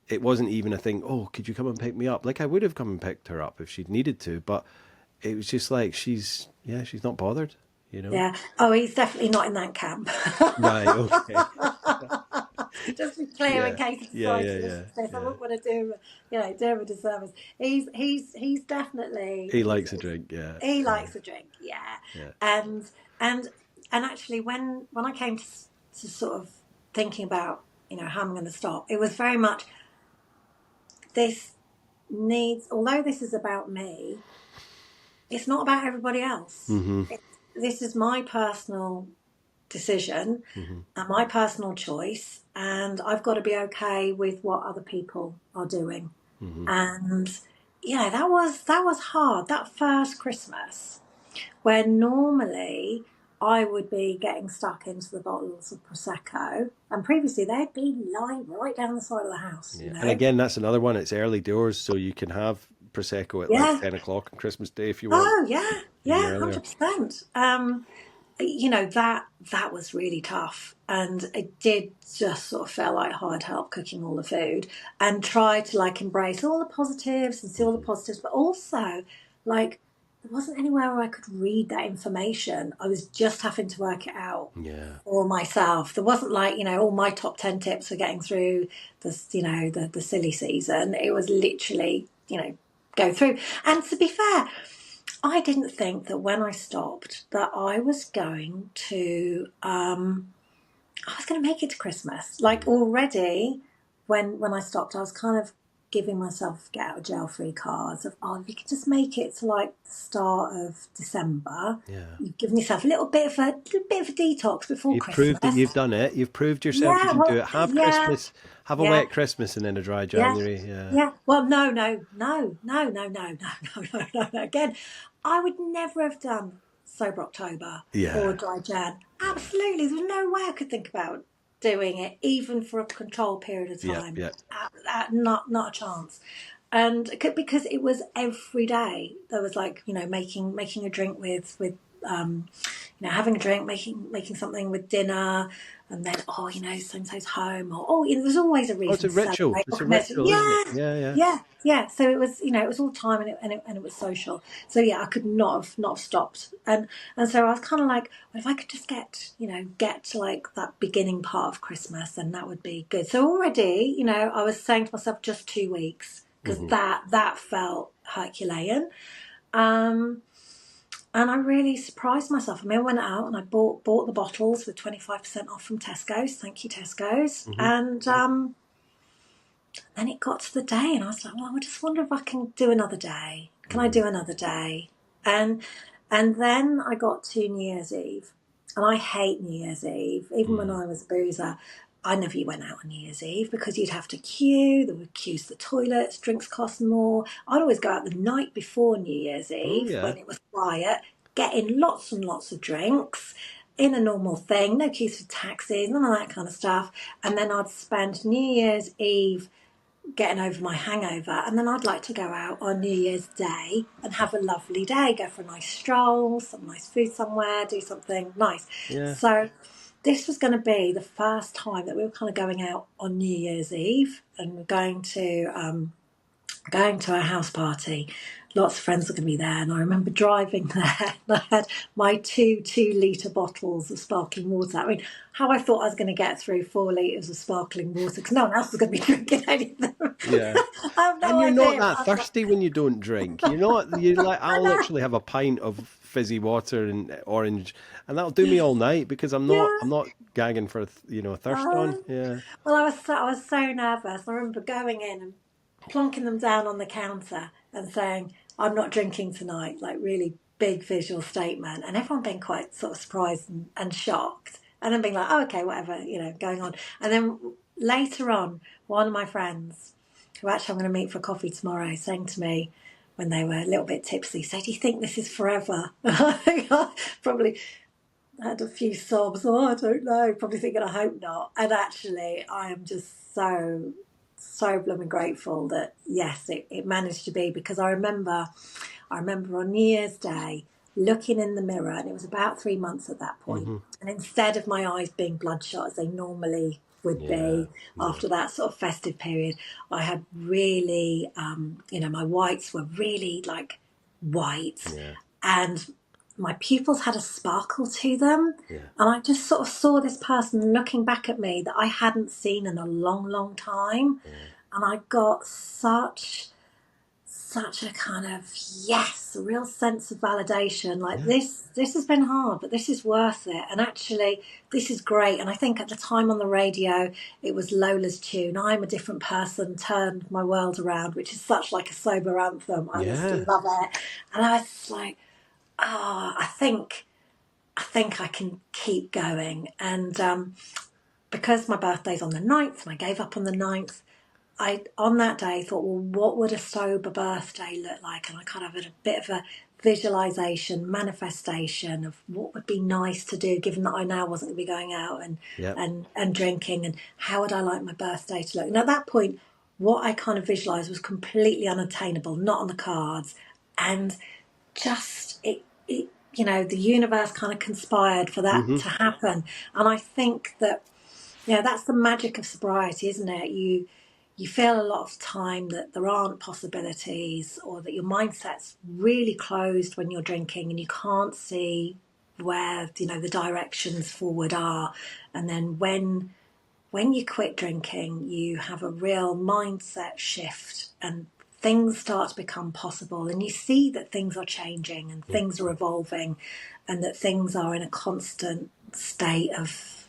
it wasn't even a thing, "Oh, could you come and pick me up?" Like, I would have come and picked her up if she'd needed to, but it was just like, she's not bothered, you know? yeah. Oh, he's definitely not in that camp. Right, okay. Just be clear in Yeah. case he Yeah, decides yeah, to listen yeah, to this. I yeah. wouldn't want to do him a disservice. He's definitely He likes a drink, yeah. he Yeah. likes a drink, yeah. Yeah. And and and actually, when I came to sort of thinking about how I'm going to stop, it was very much this needs. Although this is about me, it's not about everybody else. Hmm. This is my personal decision Hmm. and my personal choice, and I've got to be okay with what other people are doing. Hmm. And that was hard. That first Christmas, where normally I would be getting stuck into the bottles of prosecco, and previously they'd been lying right down the side of the house. Yeah. And again, that's another one. It's early doors, so you can have Prosecco at like Yeah. 10 o'clock on Christmas Day if you want, Oh yeah, even yeah, earlier. 100%. That was really tough, and it did just sort of feel like hard help cooking all the food, and try to like embrace all the positives and see all the Hmm. positives, but also like there wasn't anywhere where I could read that information. I was just having to work it out Yeah. for myself. There wasn't like all my top 10 tips for getting through this, the silly season. It was literally go through. And to be fair, I didn't think that when I stopped that I was going to make it to Christmas. Like already, when I stopped, I was kind of giving myself get out of jail free cards of, oh, if you could just make it to like the start of December, Yeah. you've given yourself a little bit of a detox before You've proved that Christmas. you've done it. You've proved yourself you Yeah, can do well, it. Have yeah, Christmas, have a yeah. wet Christmas and then a dry Yeah, January. Yeah. yeah. Well, no, no, no, no, no, no, no, no, no, no, no. Again, I would never have done Sober October or Yeah. Dry Jan. Yeah. Absolutely, there's no way I could think about doing it, even for a controlled period of Yeah. time. Yeah. Not a chance. And because it was every day, there was like making a drink with having a drink, making something with dinner, and then so and so's home, or there's always a Oh, it's reason a to ritual. celebrate. It's a ritual, isn't it? Yeah. Yeah. So it was, it was all time, and it was social. So yeah, I could not have stopped, and so I was kind of like, well, if I could just get to like that beginning part of Christmas, then that would be good. So already, I was saying to myself, just 2 weeks, because that felt Herculean. And I really surprised myself. I mean, I went out and I bought the bottles with 25% off from Tesco's. Thank you, Tesco's. And then it got to the day, and I was like, well, I just wonder if I can do another day. Can I do another day? And then I got to New Year's Eve, and I hate New Year's Eve. Even when I was a boozer, I never went out on New Year's Eve because you'd have to queue. There were queues to the toilets. Drinks cost more. I'd always go out the night before New Year's Eve when it was quiet, get in lots and lots of drinks in a normal thing, no queues for taxis, none of that kind of stuff. And then I'd spend New Year's Eve getting over my hangover, and then I'd like to go out on New Year's Day and have a lovely day, go for a nice stroll, some nice food somewhere, do something nice. Yeah. So this was going to be the first time that we were kind of going out on New Year's Eve, and we're going to a house party. Lots of friends were going to be there, and I remember driving there, and I had my two 2-litre bottles of sparkling water. I mean, how I thought I was going to get through 4 litres of sparkling water, because no one else was going to be drinking any of them. Yeah. I have no And you're idea. not that thirsty when you don't drink. You're like, I'll literally have a pint of fizzy water and orange, and that'll do me all night, because I'm not gagging for thirst on. Yeah. Well, I was so nervous. I remember going in and plonking them down on the counter and saying, I'm not drinking tonight, like really big visual statement, and everyone being quite sort of surprised and shocked, and then being like, oh, okay, whatever, going on. And then later on, one of my friends, who actually I'm going to meet for coffee tomorrow, saying to me when they were a little bit tipsy, say, do you think this is forever? I probably had a few sobs. Oh, I don't know. Probably thinking, I hope not. And actually, I am just so blooming grateful that yes, it managed to be, because I remember on New Year's Day looking in the mirror, and it was about 3 months at that point, and instead of my eyes being bloodshot as they normally would be after that sort of festive period, I had really my whites were really like white, and my pupils had a sparkle to them, and I just sort of saw this person looking back at me that I hadn't seen in a long, long time, and I got such a kind of a real sense of validation. Like this has been hard, but this is worth it, and actually this is great. And I think at the time on the radio, it was Lola's tune, "I'm a Different Person," turned my world around, which is such like a sober anthem. I just love it, and I was like, I think I can keep going. And because my birthday's on the 9th, and I gave up on the 9th, I on that day thought, well, what would a sober birthday look like? And I kind of had a bit of a visualization, manifestation of what would be nice to do, given that I now wasn't going to be going out and drinking, and how would I like my birthday to look? And at that point, what I kind of visualized was completely unattainable, not on the cards, and just it the universe kind of conspired for that to happen. And I think that that's the magic of sobriety, isn't it? You feel a lot of time that there aren't possibilities, or that your mindset's really closed when you're drinking, and you can't see where the directions forward are. And then when you quit drinking, you have a real mindset shift, and things start to become possible, and you see that things are changing and things are evolving, and that things are in a constant state of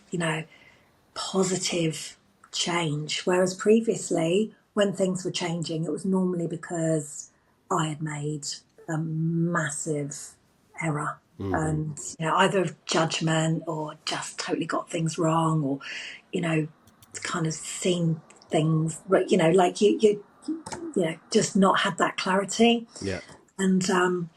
positive change. Whereas previously, when things were changing, it was normally because I had made a massive error, and either of judgment, or just totally got things wrong, or kind of seen things, like you just not had that clarity. And and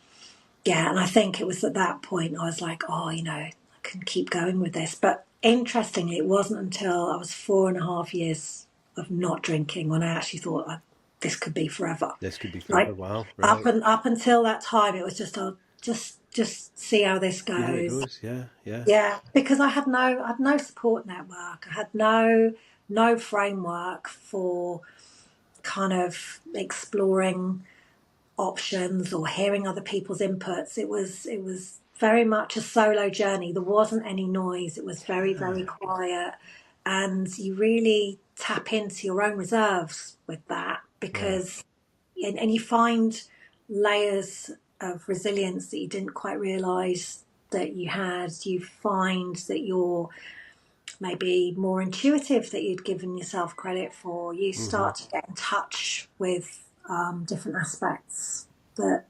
I think it was at that point I was like, I can keep going with this. But interestingly, it wasn't until I was 4.5 years of not drinking when I actually thought, this could be forever. This could be forever. Right? Wow. Right. Up until that time, it was just just see how this See how it goes. goes. Yeah, yeah. Yeah, because I had no support network. I had no framework for kind of exploring options or hearing other people's inputs. It was very much a solo journey. There wasn't any noise. It was very, very quiet. And you really tap into your own reserves with that, Yeah. because and you find layers of resilience that you didn't quite realize that you had. You find that you're maybe more intuitive that you'd given yourself credit for. You Hmm. start to get in touch with different aspects that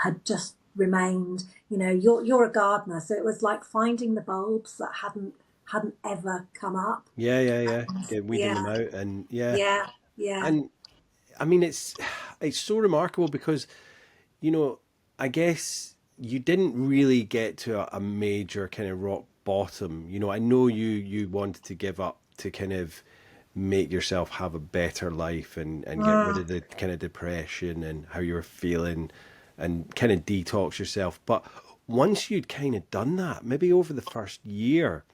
had just remained. You know, you're a gardener, so it was like finding the bulbs that hadn't ever come up. Yeah, yeah, yeah. Get weeding them Yeah, out, and yeah, yeah, yeah. and I mean it's so remarkable because I guess you didn't really get to a major kind of rock bottom. I know you wanted to give up to kind of make yourself have a better life and get rid Mm. of the kind of depression and how you were feeling and kind of detox yourself. But once you'd kind of done that, maybe over the first year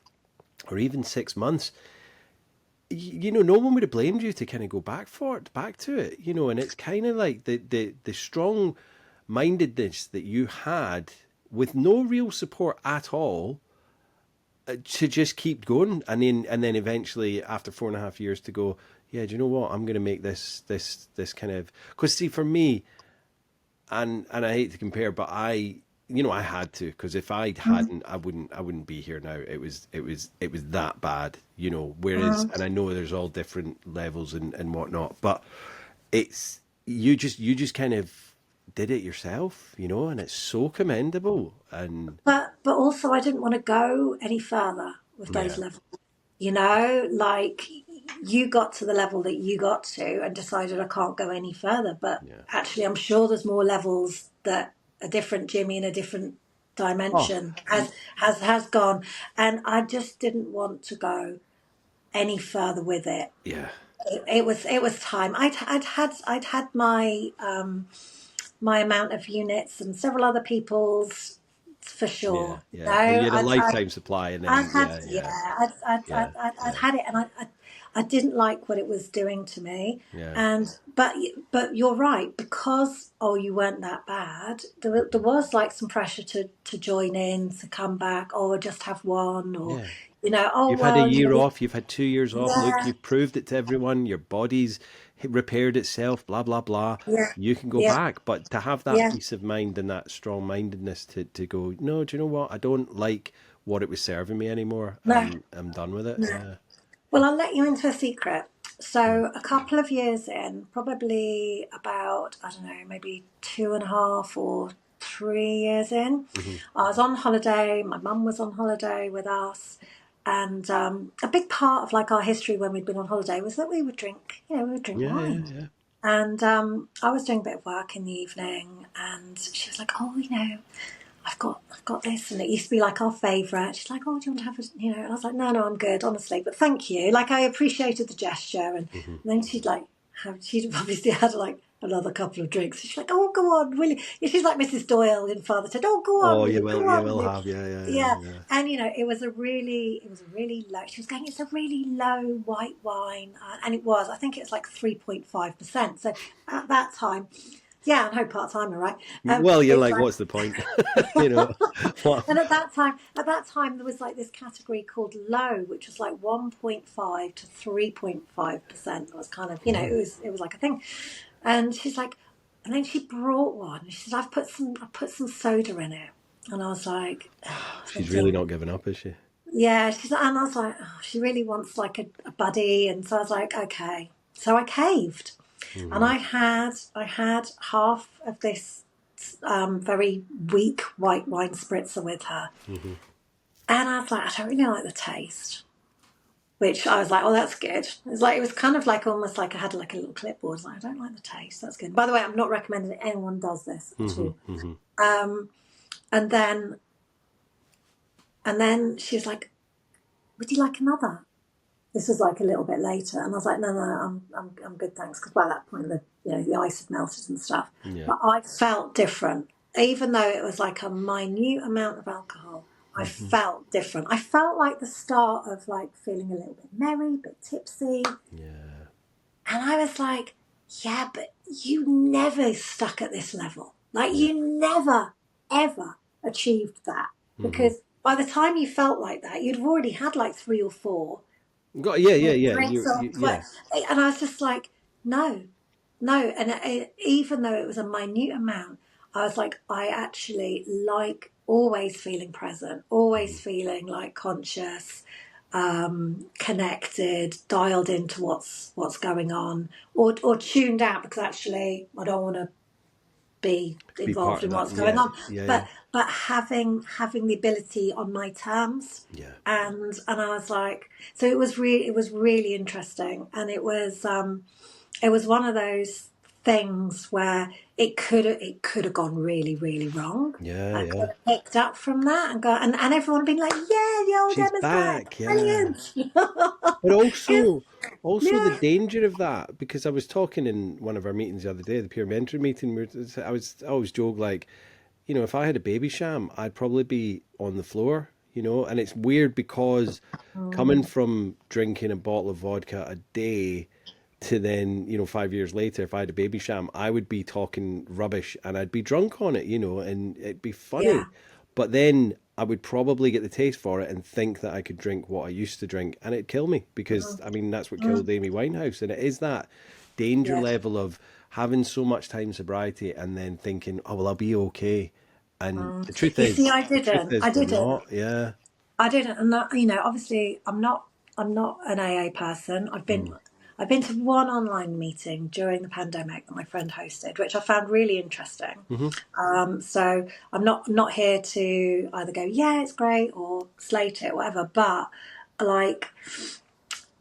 or even 6 months, no one would have blamed you to kind of go back to it, and it's kind of like the strong mindedness that you had with no real support at all, to just keep going, and then eventually after 4.5 years to go, yeah, do you know what, I'm going to make this kind of, because see, for me, and I hate to compare, but I had to, because if I Mm. hadn't, I wouldn't be here now. It was that bad, Whereas, Mm. and I know there's all different levels and whatnot, but it's you just kind of did it yourself, and it's so commendable. And But also I didn't want to go any further with those yeah, levels. You know, like you got to the level that you got to and decided I can't go any further. But yeah. actually, I'm sure there's more levels that a different Jimmy in a different Oh, dimension has gone, and I just didn't want to go any further with it. yeah, It was time. I'd had my amount of units and several other people's, for yeah, sure. You know, yeah. You had a lifetime supply, and I'd then had, yeah, yeah, yeah, I'd yeah, had it, and I didn't like what it was doing to me. yeah, And but you're right, because you weren't that bad. There was like some pressure to join in, to come back, or just have one, or yeah. oh You've had a well, year off, you've had 2 years off. Look, yeah, you've proved it to everyone. Your body's repaired itself, blah, blah, blah. yeah, You can go yeah, back. But to have that yeah, peace of mind and that strong mindedness to go, no, do you know what? I don't like what it was serving me anymore. no, I'm done with it. no. Yeah. Well, I'll let you into a secret. Mm. So, a couple of years in, probably about, I don't know, maybe 2.5 or 3 years in, Hmm. I was on holiday. My mum was on holiday with us. And a big part of like our history when we'd been on holiday was that we would drink, we would drink Yeah, yeah, wine. yeah. And I was doing a bit of work in the evening, and she was like, "Oh, I've got this," and it used to be like our favourite. She's like, "Oh, do you want to have a?" And I was like, "No, no, I'm good, honestly, but thank you." Like, I appreciated the gesture, Hmm. and then she'd obviously had like another couple of drinks. She's like, "Oh, go on, will you?" Yeah, she's like Mrs. Doyle in Father Ted. "Oh, go on, Oh, will you? Go you on, will will you?" have. Yeah, yeah, yeah, Yeah, yeah. and it was a really low. She was going, "It's a really low white wine," and it was. I think it was like 3.5%. So at that time, yeah, I know part timer, right? Well, you're It's like, like, what's the point? you know, what? and at that time, there was like this category called low, which was like 1.5 to 3.5%. It was kind of, Mhm. it was like a thing. And she's like, and then she brought one. She said, I put some soda in it, and I was like, She's really thinking, not giving up, is she? yeah. And I was like, oh, she really wants like a buddy, and so I was like, okay. So I caved, and Hmm. I had half of this very weak white wine spritzer with her. Hmm. And I was like, I don't really like the taste. Which I was like, oh, that's good. It was kind of like almost like I had like a little clipboard. I was like, I don't like the taste. That's good. By the way, I'm not recommending that anyone does this at Hmm. all. Hmm. Um, and then she was like, would you like another? This was like a little bit later, and I was like, no, no, I'm good, thanks. Because by that point, the ice had melted and stuff. Yeah. But I felt different. even though it was like a minute amount of alcohol, I Hmm. felt different. I felt like the start of like feeling a little bit merry, a bit tipsy. Yeah. And I was like, yeah, but you never stuck at this level. Like Yeah. you never, ever achieved that. Hmm. Because by the time you felt like that, you'd have already had like 3 or 4 Yeah, yeah, yeah. drinks or Yeah. and I was just like, no, no. And even though it was a minute amount, I was like, I actually like always feeling present, Hmm. always feeling like conscious, connected, dialed into what's going on, or tuned out because actually I don't want to be Be involved part of in that. what's going Yeah, on. yeah, yeah, But having the ability on my terms, yeah. and I was like, so it was really interesting, and it was one of those things where it could have gone really, really wrong. Yeah, I yeah. could have picked up from that and and everyone been like, yeah, the old She's Emma's back, back. Yeah. brilliant. But 'Cause, also the yeah. danger of that, because I was talking in one of our meetings the other day, the peer mentoring meeting, I always joke like, if I had a baby sham, I'd probably be on the floor, and it's weird because coming Mm, from drinking a bottle of vodka a day to then, 5 years later, if I had a baby sham, I would be talking rubbish and I'd be drunk on it, and it'd be yeah. funny. But then I would probably get the taste for it and think that I could drink what I used to drink, and it'd kill me because, Mm, I mean, that's what killed mm, Amy Winehouse. And it is that danger yeah. level of having so much time sobriety and then thinking, oh, well, I'll be okay. And Mm. the truth You see, is, I the truth didn't. is I we're didn't. not. Yeah. I didn't, and obviously, I'm not an AA person. I've been, Mm. I've been to one online meeting during the pandemic that my friend hosted, which I found really interesting. Hmm. So I'm not here to either go, yeah, it's great, or slate it, whatever. But like,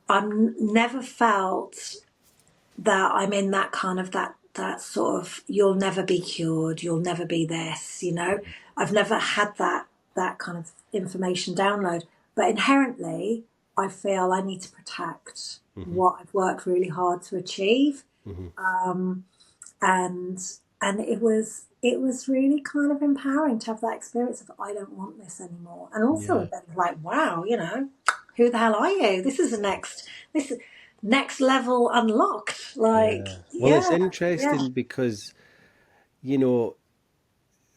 I'm never felt that I'm in that kind of that sort of you'll never be cured, you'll never be this. I've never had that kind of information download, but inherently I feel I need to protect Hmm. what I've worked really hard to achieve. Hmm. um, and and it was really kind of empowering to have that experience of I don't want this anymore, and also a Yeah. bit of like, wow, who the hell are you? This is next level unlocked. Like, Yeah. Well, it's yeah, yeah, interesting because, you know,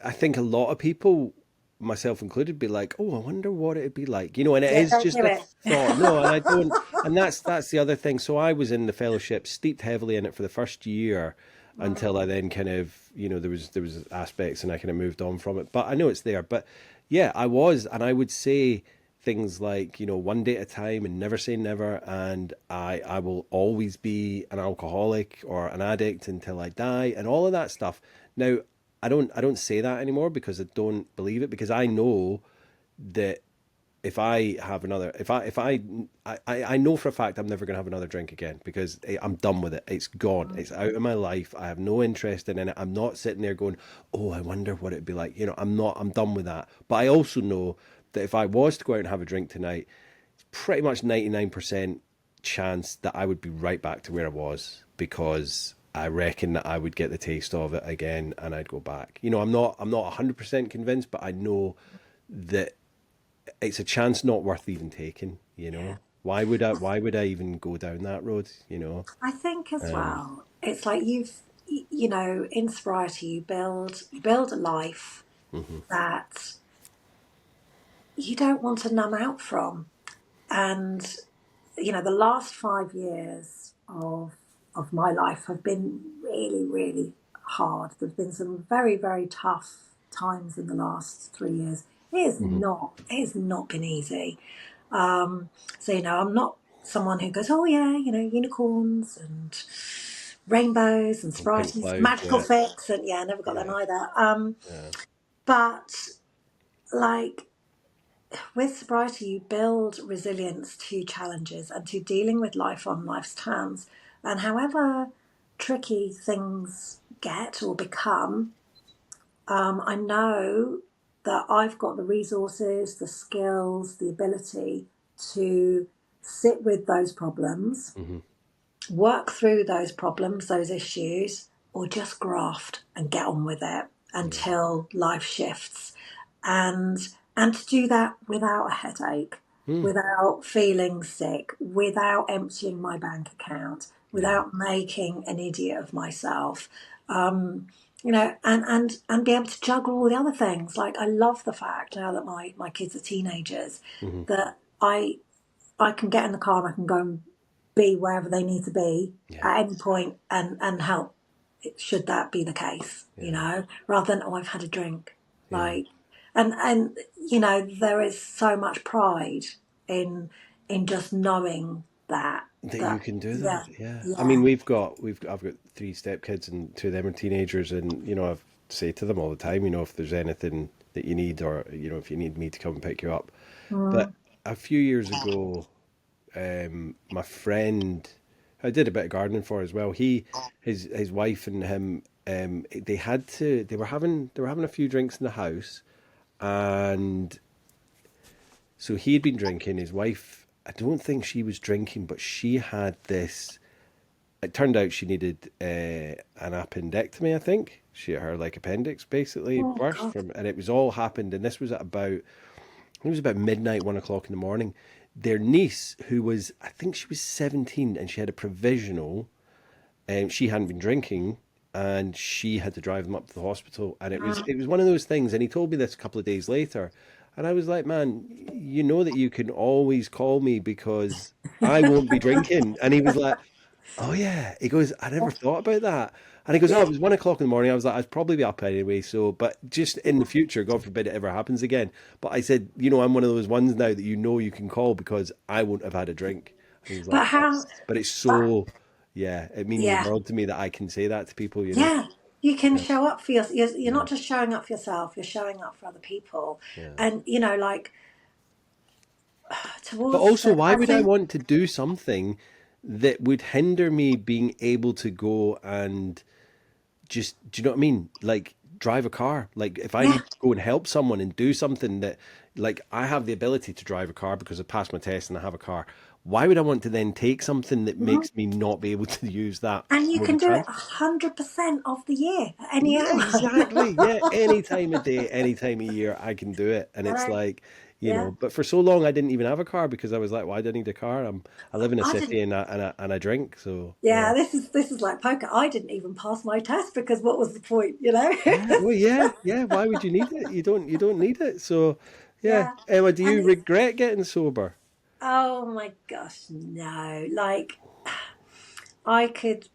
I think a lot of people, myself included, be like, "Oh, I wonder what it'd be like," and it yeah. is Don't just do a it. thought. No, and I don't, and that's the other thing. So I was in the fellowship, steeped heavily in it for the first year, until I then kind of, there was aspects, and I kind of moved on from it. But I know it's there. But yeah, I was, and I would say things like, one day at a time and never say never, and I will always be an alcoholic or an addict until I die, and all of that stuff. Now, I don't say that anymore because I don't believe it, because I know that if I have another, if I know for a fact I'm never going to have another drink again, because I'm done with it. It's gone. It's out of my life. I have no interest in it. I'm not sitting there going, oh, I wonder what it'd be like. I'm not. I'm done with that. But I also know that if I was to go out and have a drink tonight, it's pretty much 99% chance that I would be right back to where I was, because I reckon that I would get the taste of it again and I'd go back. I'm not 100% convinced, but I know that it's a chance not worth even taking. Yeah. Why would I even go down that road, I think as Um well, it's like in sobriety, you build a life mhm, that you don't want to numb out from. And the last 5 years of my life have been really, really hard. There's been some very, very tough times in the last 3 years. mhm. It has not been easy. So I'm not someone who goes, oh yeah, unicorns and rainbows and And pink sobriety, clouds, magical yeah, fix, and yeah, I never got them yeah, either. yeah. But like with sobriety, you build resilience to challenges and to dealing with life on life's terms. And however tricky things get or become, I know that I've got the resources, the skills, the ability to sit with those problems, Hmm. work through those problems, those issues, or just graft and get on with it. Yeah. until life shifts, and to do that without a headache, Mm. without feeling sick, without emptying my bank account, Yeah. without making an idiot of myself. You know, and be able to juggle all the other things. Like, I love the fact now that my kids are teenagers, Hmm. that I can get in the car and I can go and be wherever they need to be Yeah. at any point, and help, should that be the case, you Yeah. know, rather than, oh, I've had a drink. Yeah. Like, and you know, there is so much pride in just knowing that, That you can do that. yeah, Yeah. I mean, yeah. I've got three stepkids and two of them are teenagers, and I've say to them all the time, if there's anything that you need, or if you need me to come and pick you up. But Mm. a few years ago, my friend, I did a bit of gardening for as well. His wife and him, they were having a few drinks in the house, and so he had been drinking. His wife, I don't think she was drinking, but she had this. It turned out she needed an appendectomy. I think her like appendix basically Oh burst God. from, and it was all happened. And this was at about, it was about midnight, 1 o'clock in the morning. Their niece, who was, I think she was 17, and she had a provisional, and she hadn't been drinking, and she had to drive them up to the hospital. And it was one of those things. And he told me this a couple of days later, and I was like, man, you know that you can always call me because I won't be drinking. And he was like, oh yeah. He goes, I never thought about that. And he goes, oh, Yeah. it was 1 o'clock in the morning. I was like, I'd probably be up anyway. So, but just in the future, God forbid it ever happens again. But I said, I'm one of those ones now that you can call because I won't have had a drink. And he was like, But how? but it's But so, yeah, it means the yeah, world to me that I can say that to people. yeah. You can Yeah, show up for yourself. You're yeah, not just showing up for yourself. You're showing up for other people, yeah. and like, But towards. also, why I would I think. want to do something that would hinder me being able to go and just, do you know what I mean? Like drive a car. Like if I Yeah. need to go and help someone and do something that, like, I have the ability to drive a car because I passed my test and I have a car. Why would I want to then take something that Mhm. makes me not be able to use that And you mode can of do it transport? 100% of the year, at any Yeah, hour. exactly. Yeah, any time of day, any time of year, I can do it. And I it's know. like, Yeah. but for so long I didn't even have a car because I was like, why do I need a car? I live in a I city didn't. and I drink, so yeah. Yeah, this is like poker. I didn't even pass my test because what was the point, Yeah, well, yeah, yeah. Why would you need it? You don't need it. So, yeah. Yeah. Emma, do And you it's, regret getting sober? oh my gosh, no. Like, I could,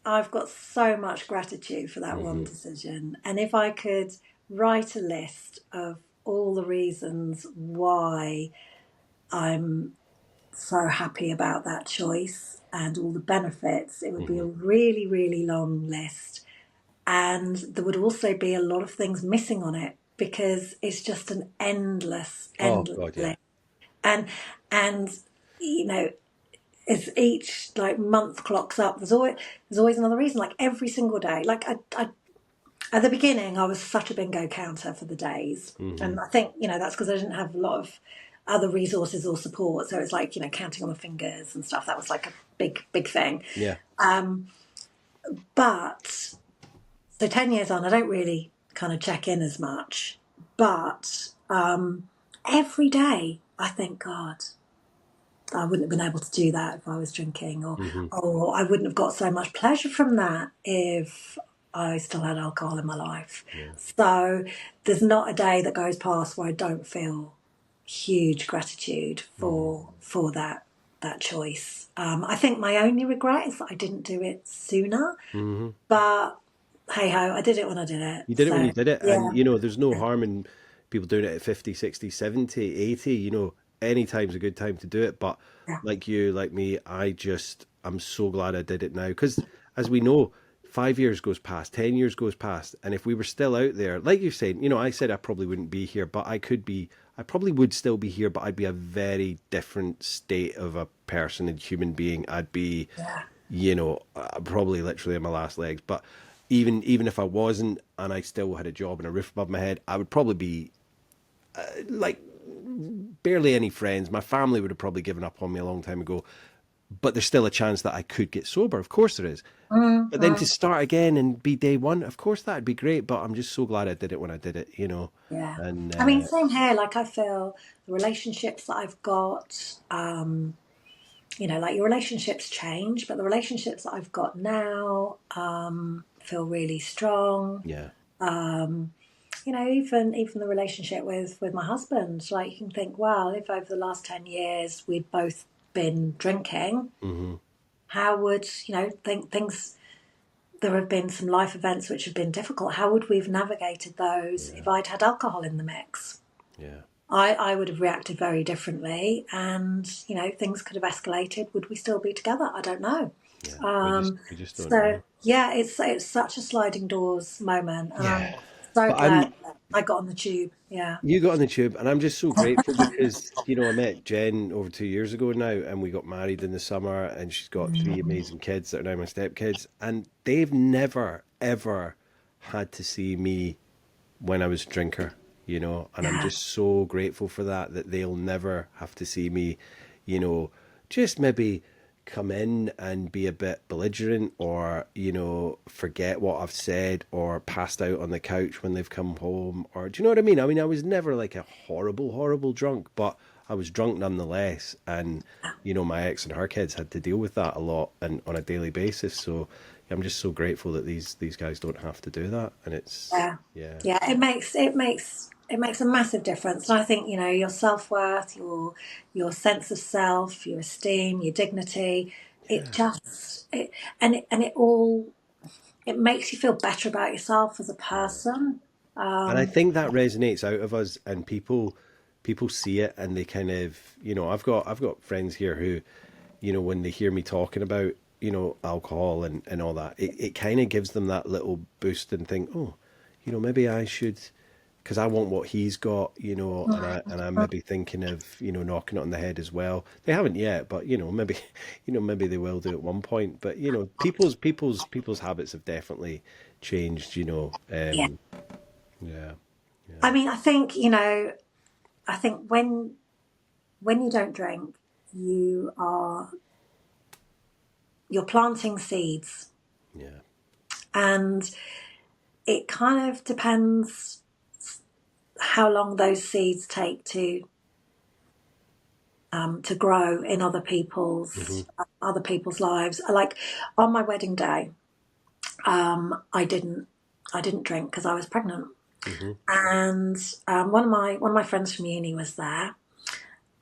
I've got so much gratitude for that one Hmm. decision. And if I could write a list of all the reasons why I'm so happy about that choice and all the benefits, it would be a Hmm. really, really long list. And there would also be a lot of things missing on it because it's just an endless, Oh endless God, yeah. list. And, and, you know, as each like month clocks up, there's always another reason. Like every single day, like I at the beginning, I was such a bingo counter for the days, Hmm. and I think that's because I didn't have a lot of other resources or support. So it's like counting on the fingers and stuff. That was like a big thing. Yeah. But so 10 years on, I don't really kind of check in as much. But every day, I think, God, I wouldn't have been able to do that if I was drinking, or Hmm. I wouldn't have got so much pleasure from that if I still had alcohol in my life. Yeah. So there's not a day that goes past where I don't feel huge gratitude Hmm. for that choice. I think my only regret is that I didn't do it sooner, Hmm. but hey ho, I did it when I did it. You did it when So you did it, yeah, and there's no harm in people doing it at 50, 60, 70, 80. Any time's a good time to do it. But yeah, like you, like me, I'm so glad I did it now because, as we know, 5 years goes past, 10 years goes past, and if we were still out there, like you said, I said I probably wouldn't be here, but I probably would still be here, but I'd be a very different state of a person and human being. I'd be, yeah. probably literally in my last legs. But even if I wasn't and I still had a job and a roof above my head, I would probably be like barely any friends. My family would have probably given up on me a long time ago. but there's still a chance that I could get sober. Of course there is. But then to Mm-hmm. start again and be day one, of course that'd be great. But I'm just so glad I did it when I did it, you know. Yeah. And I mean, same here. Like, I feel the relationships that I've got, like your relationships change, but the relationships that I've got now feel really strong. yeah, Even the relationship with my husband, like, you can think, well, if over the last 10 years we'd both been drinking, hmm, how would, think things, there have been some life events which have been difficult. How would we have navigated those yeah, if I'd had alcohol in the mix? yeah, I would have reacted very differently, and things could have escalated. Would we still be together? I don't know. yeah. Um, We just don't so know. yeah, it's such a sliding doors moment, and I'm Yeah, so but glad that I got on the tube. Yeah, you got on the tube, and I'm just so grateful because I met Jen over 2 years ago now, and we got married in the summer, and she's got three amazing kids that are now my stepkids, and they've never ever had to see me when I was a drinker, and I'm yeah, just so grateful for that they'll never have to see me, just maybe come in and be a bit belligerent or, forget what I've said or passed out on the couch when they've come home, or do you know what I mean? I mean, I was never like a horrible, horrible drunk, but I was drunk nonetheless. And, my ex and her kids had to deal with that a lot and on a daily basis. So I'm just so grateful that these guys don't have to do that. And it's, yeah, yeah. yeah. It makes a massive difference, and I think your self-worth, your sense of self, your esteem, your dignity. It Yeah. just it and it all, it makes you feel better about yourself as a Yeah. person. And I Um, think that resonates out of us, and people see it, and they kind of, I've got friends here who, when they hear me talking about, alcohol and all that, it kind of gives them that little boost and think, oh, maybe I should, because I want what he's got, and I'm maybe thinking of, knocking it on the head as well. They haven't yet, but maybe, maybe they will do at one point. But people's habits have definitely changed, yeah. yeah, yeah, I mean, I think when you don't drink, you are you're planting seeds, yeah, and it kind of depends how long those seeds take to grow in hmm, other people's lives. Like, on my wedding day, I didn't drink because I was pregnant, hmm, and one of my friends from uni was there,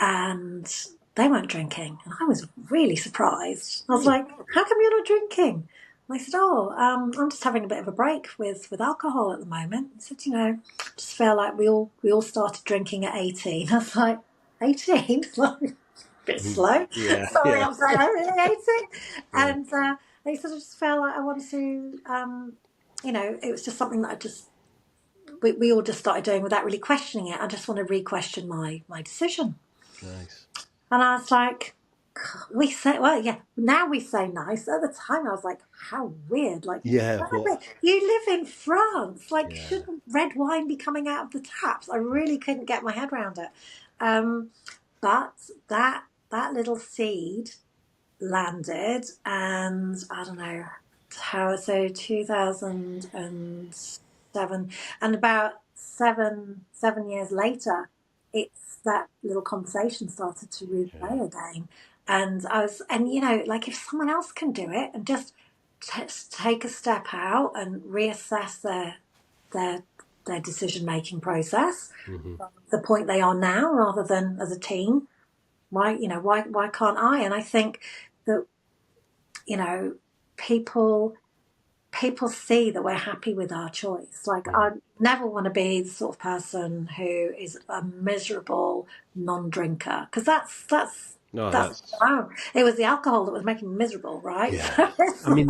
and they weren't drinking, and I was really surprised. I was hmm, like, "How come you're not drinking?" And they said, "Oh, I'm just having a bit of a break with alcohol at the moment." I said, just feel like we all started drinking at 18. I was like, 18, like, a bit hmm, slow. yeah, Sorry, yeah, I'm saying I'm really 18, yeah, and they sort of just felt like I wanted to. It was just something that we all just started doing without really questioning it. I just want to re-question my decision. nice. And I was like, we say, well, yeah, now we say nice. At the time, I was like, how weird. Like, Yeah, well, you live in France. Like, yeah, shouldn't red wine be coming out of the taps? I really couldn't get my head around it. Um, but that little seed landed, and I don't know how, so 2007, and about seven years later, it's that little conversation started to yeah, replay again. And like, if someone else can do it and just take a step out and reassess their their decision making process, hmm, the point they are now rather than as a teen, why can't I? And I think that, you know people people see that we're happy with our choice. Like, hmm. I never want to be the sort of person who is a miserable non-drinker, because No, that's that's oh, it was the alcohol that was making me miserable, right? yeah. I mean,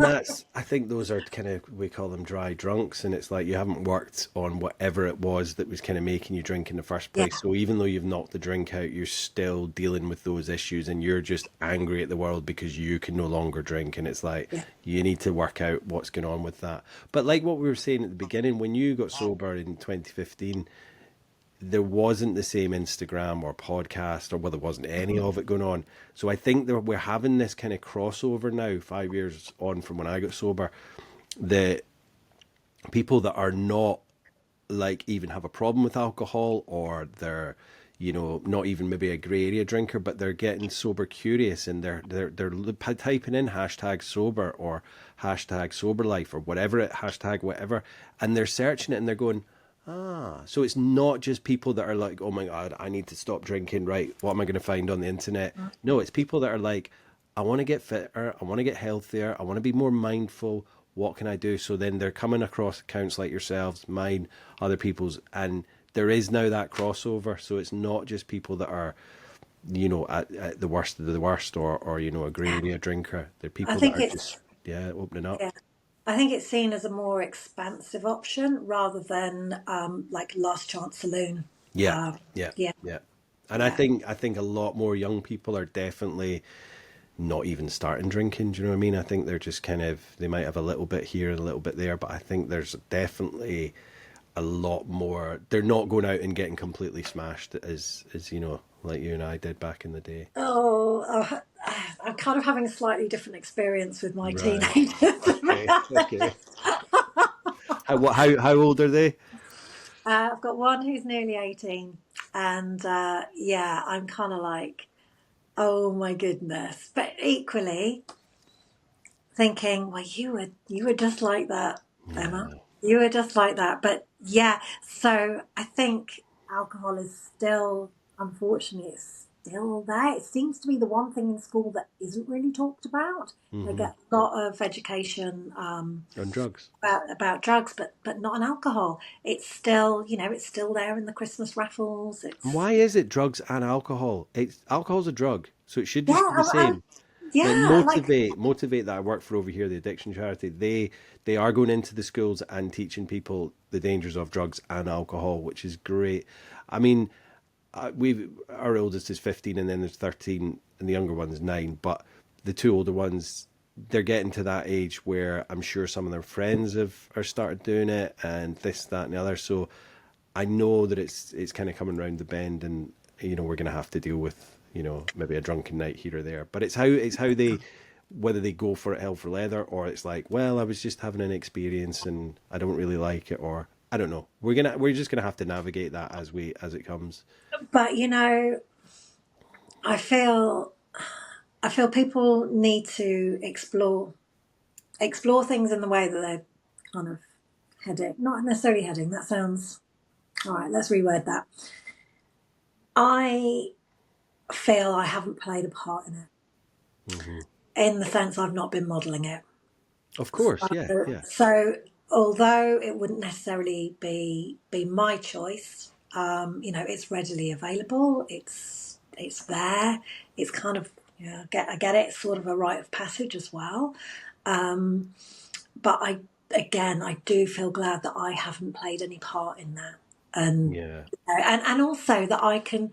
I think those are kind of, we call them dry drunks, and it's like you haven't worked on whatever it was that was kind of making you drink in the first Yeah, place. So even though you've knocked the drink out, you're still dealing with those issues, and you're just angry at the world because you can no longer drink. And it's like, yeah, you need to work out what's going on with that. But like what we were saying at the beginning, when you got sober in 2015, there wasn't the same Instagram or podcast, or well, there wasn't any of it going on. So I think that we're having this kind of crossover now, 5 years on from when I got sober, that people that are not like even have a problem with alcohol, or they're not even maybe a gray area drinker, but they're getting sober curious, and they're typing in hashtag sober or hashtag soberlife or whatever it hashtag whatever, and they're searching it and they're going, so it's not just people that are like, oh my god, I need to stop drinking, right, what am I going to find on the internet? No, it's people that are like, I want to get fitter, I want to get healthier, I want to be more mindful, what can I do? So then they're coming across accounts like yourselves, mine, other people's, and there is now that crossover. So it's not just people that are, at the worst of the worst, or a grey area drinker. They're I people that think are it's just, opening up. yeah. I think it's seen as a more expansive option rather than like last chance saloon. Yeah, Um, yeah, yeah, yeah. And I yeah. think I think a lot more young people are definitely not even starting drinking. Do you know what I mean? I think they're just kind of, they might have a little bit here and a little bit there, but I think there's definitely a lot more. They're not going out and getting completely smashed as like you and I did back in the day. I'm kind of having a slightly different experience with my Right. teenagers. Okay. Okay. How old are they? I've got one who's nearly 18, and yeah, I'm kind of like, oh my goodness. But equally thinking, well, you were just like that, Emma. Yeah. You were just like that. But yeah, so I think alcohol is still, unfortunately, it's still there. It seems to be the one thing in school that isn't really talked about. They Hmm. get a lot of education On drugs. about drugs, but not on alcohol. It's still, it's still there in the Christmas raffles. And It's why is it drugs and alcohol? Alcohol's a drug, so it should yeah, just be the same. Like yeah, like motivate that I work for over here, the addiction charity. They are going into the schools and teaching people the dangers of drugs and alcohol, which is great. I mean, our oldest is 15, and then there's 13, and the younger one's 9. But the two older ones, they're getting to that age where I'm sure some of their friends are started doing it, and this, that, and the other. So I know that it's kind of coming round the bend, and we're going to have to deal with maybe a drunken night here or there. But it's how they, whether they go for it hell for leather, or it's like, well, I was just having an experience and I don't really like it, or I don't know. We're just gonna have to navigate that as it comes. but I feel I feel people need to explore things in the way that they're kind of heading, not necessarily heading. That sounds all right. Let's reword that. I feel I haven't played a part in it, Hmm. in the sense I've not been modelling it. Of course, yeah, yeah, So although it wouldn't necessarily be my choice, it's readily available. It's there. It's kind of I get it. It's sort of a rite of passage as well. Um, but I do feel glad that I haven't played any part in that, and yeah. and also that I can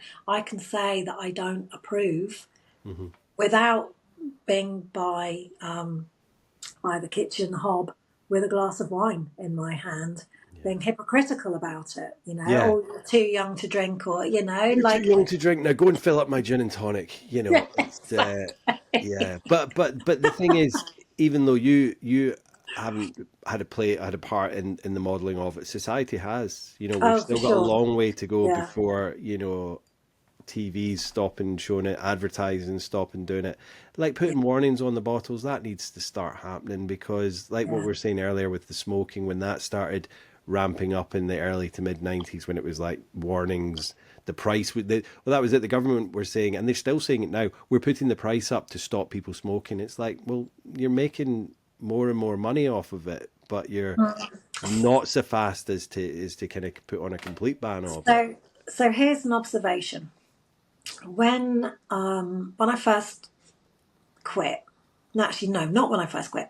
say that I don't approve Hmm. without being by the kitchen hob with a glass of wine in my hand, Yeah. being hypocritical about it, Yeah. or you're too young to drink, or You're too like young to drink now. Go and fill up my gin and tonic. It's yeah. But the thing is, even though you haven't had a part in the modelling of it, society has. We've oh, for still got a sure, long way to go yeah, before TVs stopping showing it, advertising stopping doing it. Like yeah, putting warnings on the bottles, that needs to start happening, because like what we yeah. were saying earlier with the smoking, when that started ramping up in the early to mid 90s, when it was like warnings, the price well, that was it, the government were saying, and they're still saying it now, we're putting the price up to stop people smoking. It's like, well, you're making more and more money off of it, but you're not so fast as to kind of put on a complete ban of it. So here's an observation. When I first quit, no, actually no, not when I first quit.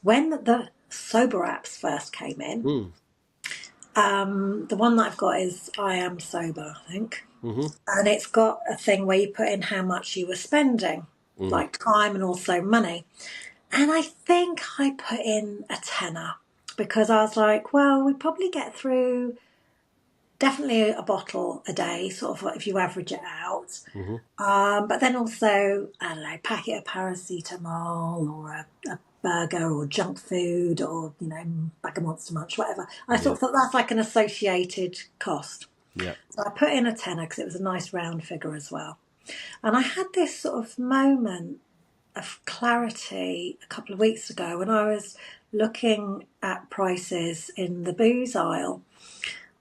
When the sober apps first came in, Mm. the one that I've got is I Am Sober, I think. Hmm. And it's got a thing where you put in how much you were spending, Mm. like time and also money. And I think I put in a tenner because I was like, well, we probably get through definitely a bottle a day, sort of if you average it out. Hmm. But then also, I don't know, packet of paracetamol or a burger or junk food or, bag of Monster Munch, whatever. I sort Yeah. of thought that's like an associated cost. Yeah. So I put in a tenner because it was a nice round figure as well. And I had this sort of moment of clarity a couple of weeks ago when I was looking at prices in the booze aisle.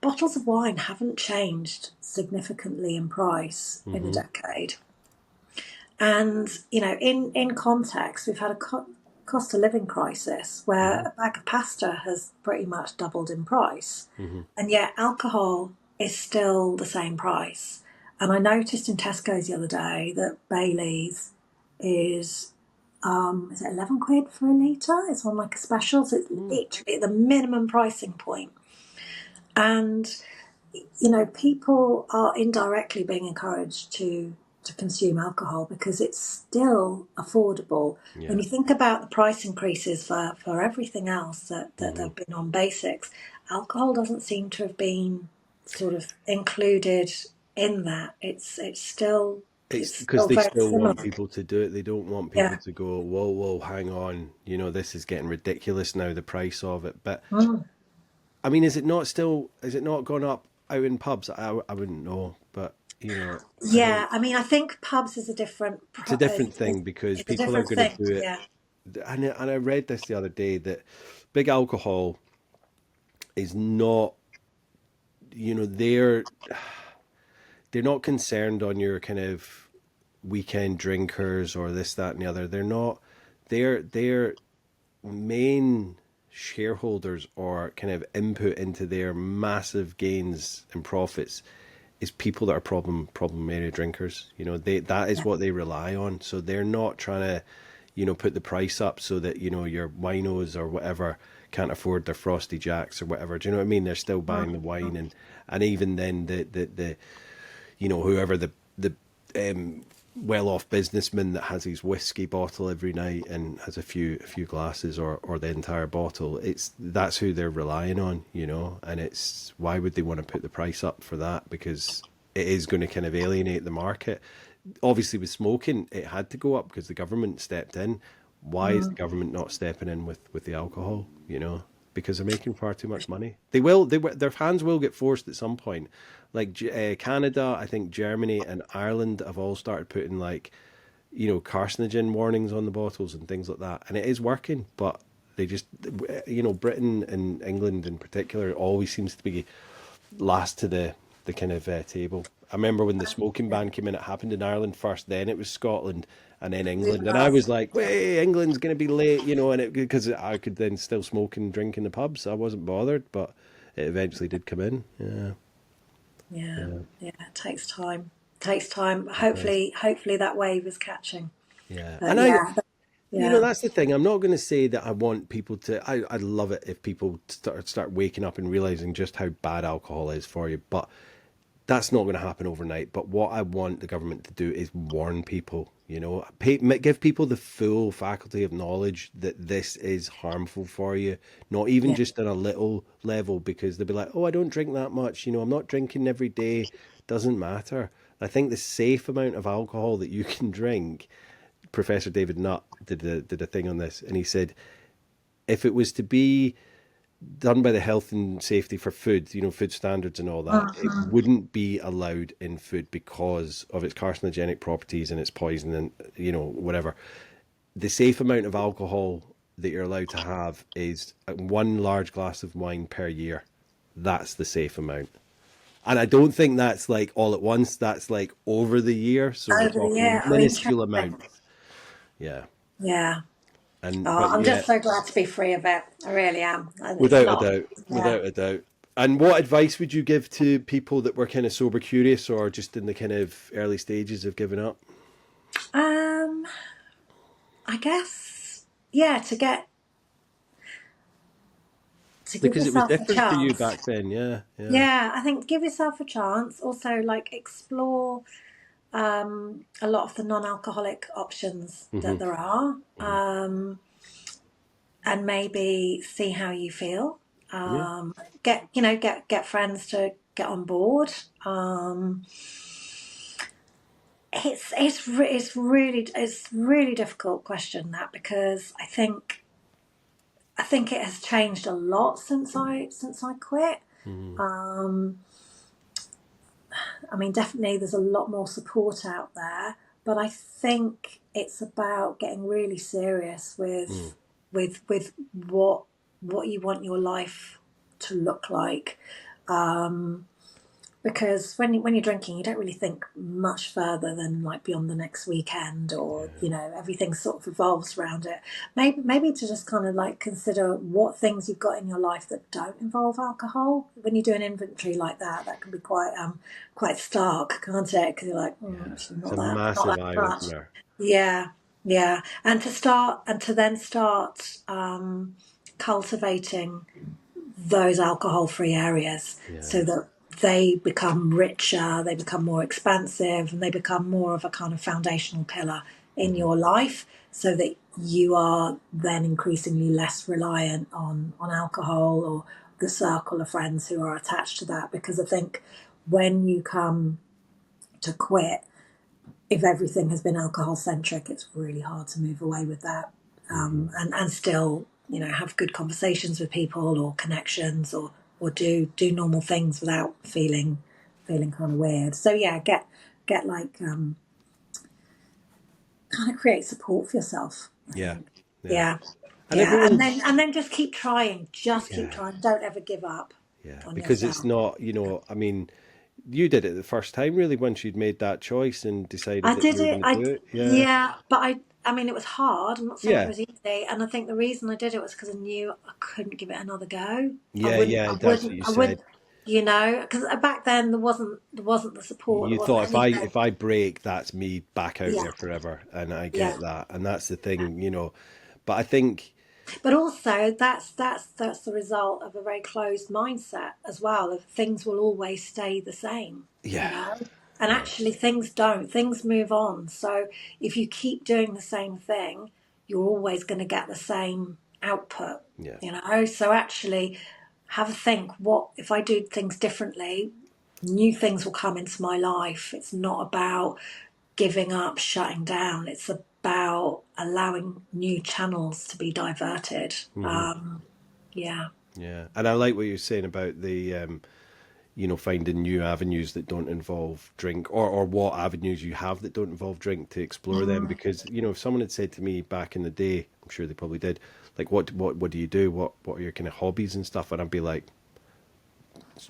Bottles of wine haven't changed significantly in price in a Hmm. decade. And, in context, we've had a cost of living crisis where Hmm. a bag of pasta has pretty much doubled in price. Hmm. And yet alcohol is still the same price. And I noticed in Tesco's the other day that Bailey's is it 11 quid for a litre? It's on like a special. So it's literally at the minimum pricing point. And people are indirectly being encouraged to consume alcohol because it's still affordable. When Yeah. you think about the price increases for everything else that Hmm. have been on basics, alcohol doesn't seem to have been sort of included in that. It's still It's it's because still they very still want similar. people to do it. They don't want people Yeah. to go, whoa, whoa, hang on. This is getting ridiculous now, the price of it. But Mm. I mean, is it not gone up out in pubs? I wouldn't know. But, I Yeah, think I mean, I think pubs is a different it's a different thing because it's a people are different going to thing. do it. Yeah, And I read this the other day that big alcohol is not, they're not concerned on your kind of weekend drinkers or this, that, and the other. They're not. Their main shareholders or kind of input into their massive gains and profits is people that are problem area drinkers. That is yeah, what they rely on. So they're not trying to, put the price up so that your winos or whatever can't afford their frosty jacks or whatever. Do you know what I mean? They're still buying the wine, and even then the whoever the well-off businessman that has his whiskey bottle every night and has a few glasses or the entire bottle, that's who they're relying on, and it's why would they want to put the price up for that? Because it is going to kind of alienate the market. Obviously with smoking it had to go up because the government stepped in. Why is the government not stepping in with the alcohol? Because they're making far too much money. Their hands will get forced at some point. Like Canada, I think Germany and Ireland have all started putting like, carcinogen warnings on the bottles and things like that, and it is working. But they just, Britain and England in particular always seems to be last to the kind of table. I remember when the smoking yeah. ban came in, it happened in Ireland first, then it was Scotland, and then It England. And I does. was like, "Wait, England's going to be late," and it because I could then still smoke and drink in the pubs. I wasn't bothered, but it eventually did come in. Yeah, Yeah, yeah, yeah. It takes time. Takes time. it does. Hopefully that wave is catching. Yeah, But and yeah, yeah, that's the thing. I'm not going to say that I want people to. I'd love it if people start waking up and realizing just how bad alcohol is for you, but that's not going to happen overnight. But what I want the government to do is warn people, give people the full faculty of knowledge that this is harmful for you, not even yeah, just on a little level, because they'll be like, oh, I don't drink that much. I'm not drinking every day. Doesn't matter. I think the safe amount of alcohol that you can drink, Professor David Nutt did a thing on this, and he said if it was to be done by the health and safety for food, food standards and all that, it wouldn't be allowed in food because of its carcinogenic properties and its poison and, whatever. The safe amount of alcohol that you're allowed to have is one large glass of wine per year. That's the safe amount. And I don't think that's like all at once. That's like over the year. So we're over the year. talking Oh, minuscule interesting. amounts. Yeah. Yeah. But Oh, I'm yeah, just so glad to be free of it. I really am. And it's without a not. doubt, Yeah. without a doubt. And what advice would you give to people that were kind of sober curious or just in the kind of early stages of giving up? Um. I guess. Yeah. To give Because it was yourself a different for you chance. back then, yeah, yeah. Yeah, I think give yourself a chance. Also, like explore a lot of the non-alcoholic options Hmm. that there are, Hmm. and maybe see how you feel. Yeah, Get friends to get on board. It's really difficult question, that, because I think it has changed a lot since I quit. I mean, definitely there's a lot more support out there, but I think it's about getting really serious with what you want your life to look like. Because when you're drinking, you don't really think much further than like beyond the next weekend, or everything sort of revolves around it. Maybe to just kind of like consider what things you've got in your life that don't involve alcohol. When you do an inventory like that, that can be quite stark, can't it? Because you're like, actually It's a not massive that eye much. opener. Yeah, and to then start cultivating those alcohol-free areas, so that they become richer, they become more expansive, and they become more of a kind of foundational pillar in your life, so that you are then increasingly less reliant on alcohol or the circle of friends who are attached to that. Because I think when you come to quit, if everything has been alcohol centric, it's really hard to move away with that, and still have good conversations with people, or connections, or do normal things without feeling kind of weird. So yeah, get like kind of create support for yourself, I think. Yeah. And everyone, And then just keep trying. Keep trying. Don't ever give up on because it's yourself. not, I mean, you did it the first time, really, once you'd made that choice and decided I that did you were it. going to do it. But I mean, it was hard. I'm not saying it Yeah. was easy. And I think the reason I did it was because I knew I couldn't give it another go. Yeah, that's what you I said. wouldn't, because back then there wasn't the support. You There wasn't thought anything. if I break, that's me back out Yeah, there forever, and I yeah. get that, and that's the thing. But I think, But also, that's the result of a very closed mindset as well. Of things will always stay the same, yeah, and actually things don't. Things move on. So if you keep doing the same thing, you're always going to get the same output. yeah, So actually, have a think. What if I do things differently? New things will come into my life. It's not about giving up, shutting down. It's about allowing new channels to be diverted. Yeah. yeah. And I like what you're saying about the, finding new avenues that don't involve drink, or what avenues you have that don't involve drink, to explore them. Because if someone had said to me back in the day, I'm sure they probably did, like, what do you do? What are your kind of hobbies and stuff? And I'd be like,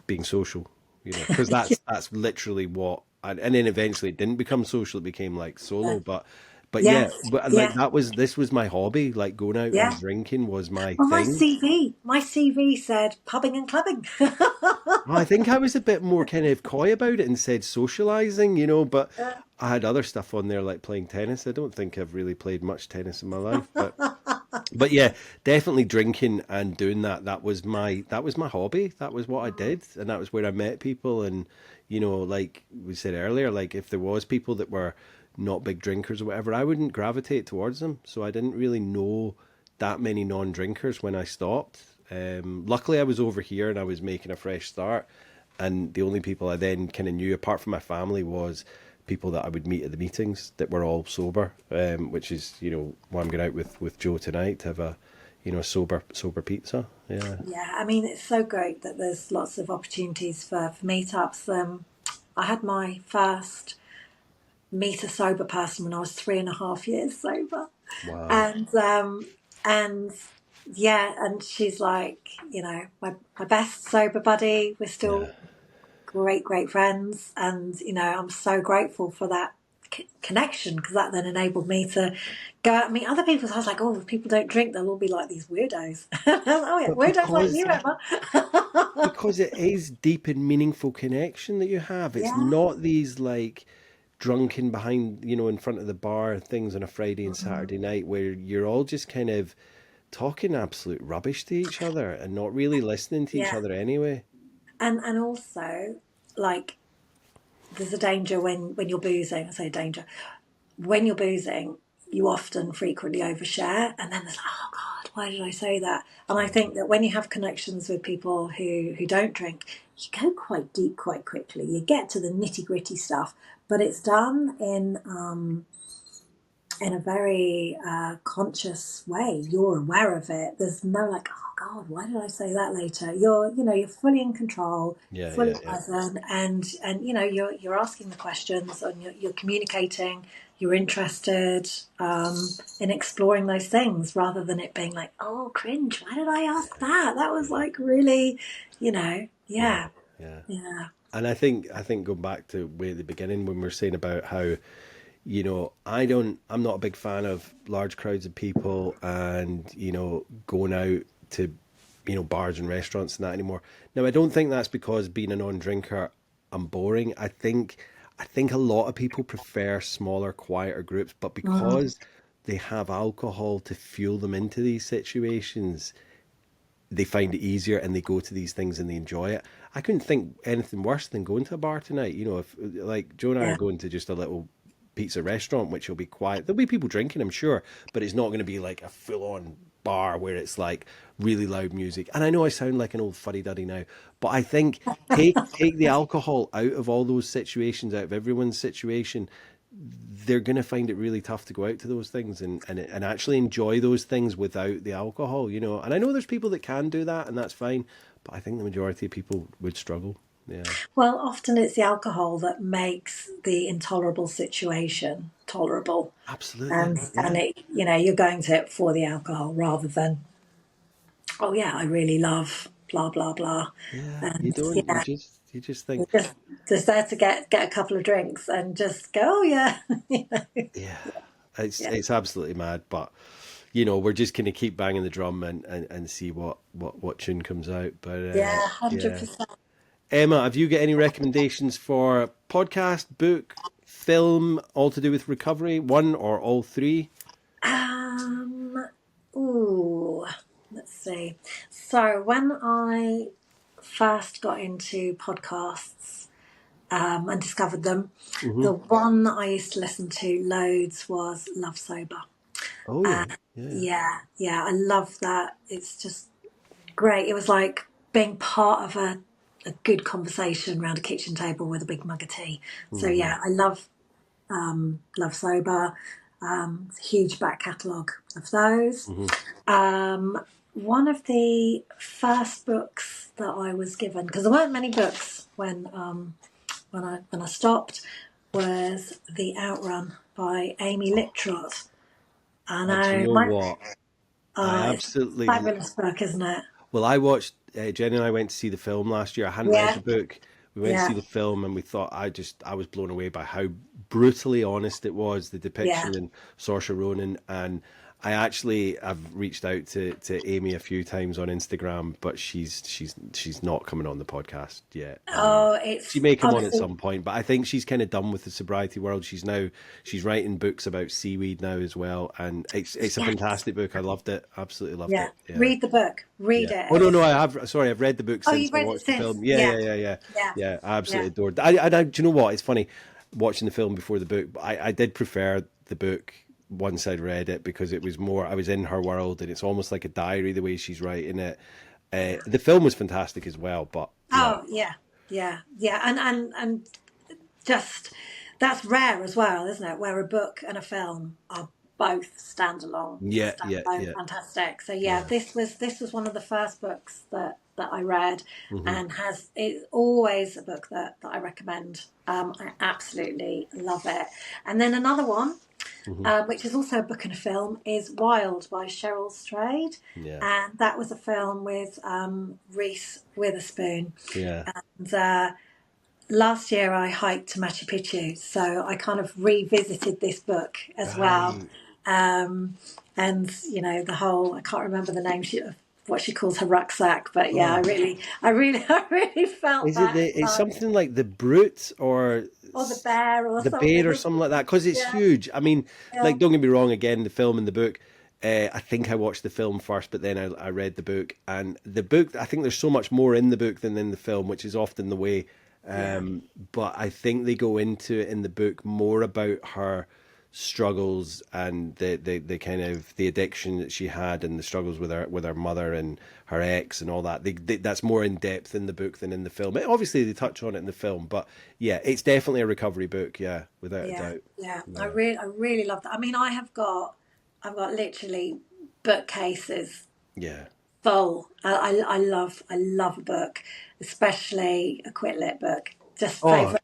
being social, because that's literally what. And then eventually it didn't become social; it became like solo. But yeah, Yes. but like Yeah. this was my hobby. Like, going out and Yeah. drinking was my Well, thing. my CV said pubbing and clubbing. Well, I think I was a bit more kind of coy about it and said socializing, but I had other stuff on there, like playing tennis. I don't think I've really played much tennis in my life, but yeah, definitely drinking and doing that. That was my hobby. That was what I did, and that was where I met people. And like we said earlier, like, if there was people that were not big drinkers or whatever, I wouldn't gravitate towards them. So I didn't really know that many non-drinkers when I stopped. Luckily, I was over here and I was making a fresh start, and the only people I then kind of knew, apart from my family, was people that I would meet at the meetings that were all sober, which is why I'm going out with Joe tonight to have a sober pizza. Yeah. Yeah, I mean, it's so great that there's lots of opportunities for meetups. I had my first meet a sober person when I was 3.5 years sober, Wow. and yeah, and she's like, my best sober buddy. We're Yeah. still great friends, and I'm so grateful for that connection, because that then enabled me to go out and meet other people. So I was like, oh, if people don't drink, they'll all be like these weirdos. Oh yeah, But weirdos like you, Emma. it is deep and meaningful connection that you have. It's Yeah. not these like drunken behind, in front of the bar things on a Friday and Saturday night, where you're all just kind of talking absolute rubbish to each other and not really listening to each Yeah, other anyway. and also, like, there's a danger when you're boozing. I say danger when you're boozing. You often frequently overshare, and then there's like, oh God, why did I say that? And I think that when you have connections with people who don't drink, you go quite deep quite quickly. You get to the nitty gritty stuff, but it's done in a very conscious way. You're aware of it. There's no like, oh God, why did I say that later? You're fully in control, Yeah, fully yeah, yeah. present, and you're asking the questions, and you're communicating. You're interested in exploring those things rather than it being like, oh, cringe. Why did I ask that? That was like really, Yeah, yeah, yeah. yeah, And I think going back to way at the beginning when we were saying about how, I'm not a big fan of large crowds of people and, going out to, bars and restaurants and that anymore. Now, I don't think that's because being a non-drinker, I'm boring. I think a lot of people prefer smaller, quieter groups, but mm, because they have alcohol to fuel them into these situations, they find it easier and they go to these things and they enjoy it. I couldn't think anything worse than going to a bar tonight. If like Joe and I are yeah. going to just a little pizza restaurant, which will be quiet. There'll be people drinking, I'm sure, but it's not going to be like a full on bar where it's like really loud music. And I know I sound like an old fuddy duddy now, but I think take the alcohol out of all those situations, out of everyone's situation, they're going to find it really tough to go out to those things and actually enjoy those things without the alcohol. And I know there's people that can do that and that's fine, but I think the majority of people would struggle. Yeah, Well, often it's the alcohol that makes the intolerable situation tolerable, absolutely. and Yeah, you're going to it for the alcohol rather than, oh yeah, I really love blah blah blah, yeah. You and don't. You just think, you're just there to get a couple of drinks and just go, oh yeah, yeah, it's yeah, it's absolutely mad. But we're just gonna keep banging the drum and see what tune comes out. But yeah, yeah, 100%. Emma, have you got any recommendations for podcast, book, film, all to do with recovery? One or all three? Um, ooh, let's see. So when I first got into podcasts, and discovered them. Hmm. The one that I used to listen to loads was Love Sober. Oh yeah, yeah. Yeah, yeah, I love that. It's just great. It was like being part of a good conversation around a kitchen table with a big mug of tea. So Hmm. yeah, I love Sober. It's a huge back catalogue of those. Hmm. One of the first books that I was given, because there weren't many books when I stopped, was The Outrun by Amy Littrot. I Do you know, know what? I it's a absolutely fabulous book, isn't it? Well, I watched Jenny and I went to see the film last year. I hadn't read Yeah, the book. We went to see yeah, the film and we thought I was blown away by how brutally honest it was, the yeah. depiction in Saoirse Ronan. And I've reached out to Amy a few times on Instagram, but she's not coming on the podcast yet. Oh, She it's may come on at honestly, some point, but I think she's kind of done with the sobriety world. She's writing books about seaweed now as well, and it's a yes, fantastic book. I loved it, absolutely loved yeah. it. Yeah. Read the book, read Yeah. it. Oh no, no, It's I have. Sorry, I've read the book oh, since you've I read it watched the since? film. Yeah, Yeah, yeah, yeah, yeah, yeah, yeah. I yeah, absolutely adored. Do you know what? It's funny watching the film before the book. But I did prefer the book once I'd read it because it was more. I was in her world, and it's almost like a diary the way she's writing it. The film was fantastic as well, but yeah, oh yeah, yeah, yeah, and just that's rare as well, isn't it? Where a book and a film are both yeah, yeah, standalone, yeah, fantastic. So yeah, yeah. this was one of the first books that I read, Hmm. and has it's always a book that I recommend. I absolutely love it. And then another one, Hmm. which is also a book and a film, is Wild by Cheryl Strayed, Yeah, and that was a film with Reese Witherspoon. yeah. And last year I hiked to Machu Picchu, so I kind of revisited this book as well. Right. Um, and the whole, I can't remember the name of what she calls her rucksack, but yeah, Oh, I really felt is it that. it's something like the Brute or Or the bear or the Bear something, or isn't something it? like that? Because it's Yeah, huge. I mean, yeah, like, don't get me wrong. Again, the film and the book. I think I watched the film first, but then I read the book. And the book, I think there's so much more in the book than in the film, which is often the way. yeah, But I think they go into it in the book more about her struggles and the kind of the addiction that she had and the struggles with her mother and her ex and all that. That's more in depth in the book than in the film. Obviously, they touch on it in the film, but yeah, it's definitely a recovery book. Yeah, without a Yeah, doubt. yeah. Yeah. I really love that. I mean, I've got literally bookcases Yeah. full. I love a book, especially a quit lit book. Just Oh, favourite.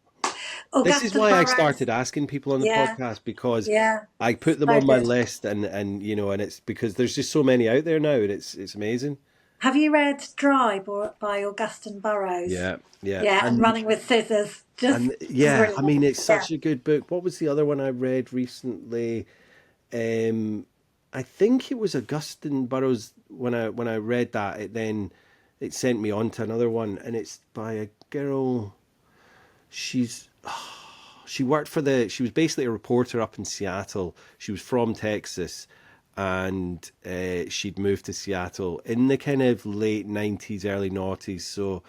this is Augustin why I Burroughs. started asking people on the Yeah, podcast, because yeah. I put them So on my good. list, and and it's because there's just so many out there now, and it's amazing. Have you read Drive by Augustin Burroughs? Yeah, yeah, Yeah, and Running with Scissors. Just and yeah, I brilliant. mean, it's Yeah. such a good book. What was the other one I read recently? Um, I think it was Augustine Burroughs. When I read that, it sent me on to another one, and it's by a girl. She's she worked for she was basically a reporter up in Seattle. She was from Texas, and she'd moved to Seattle in the kind of late 90s, early noughties. So,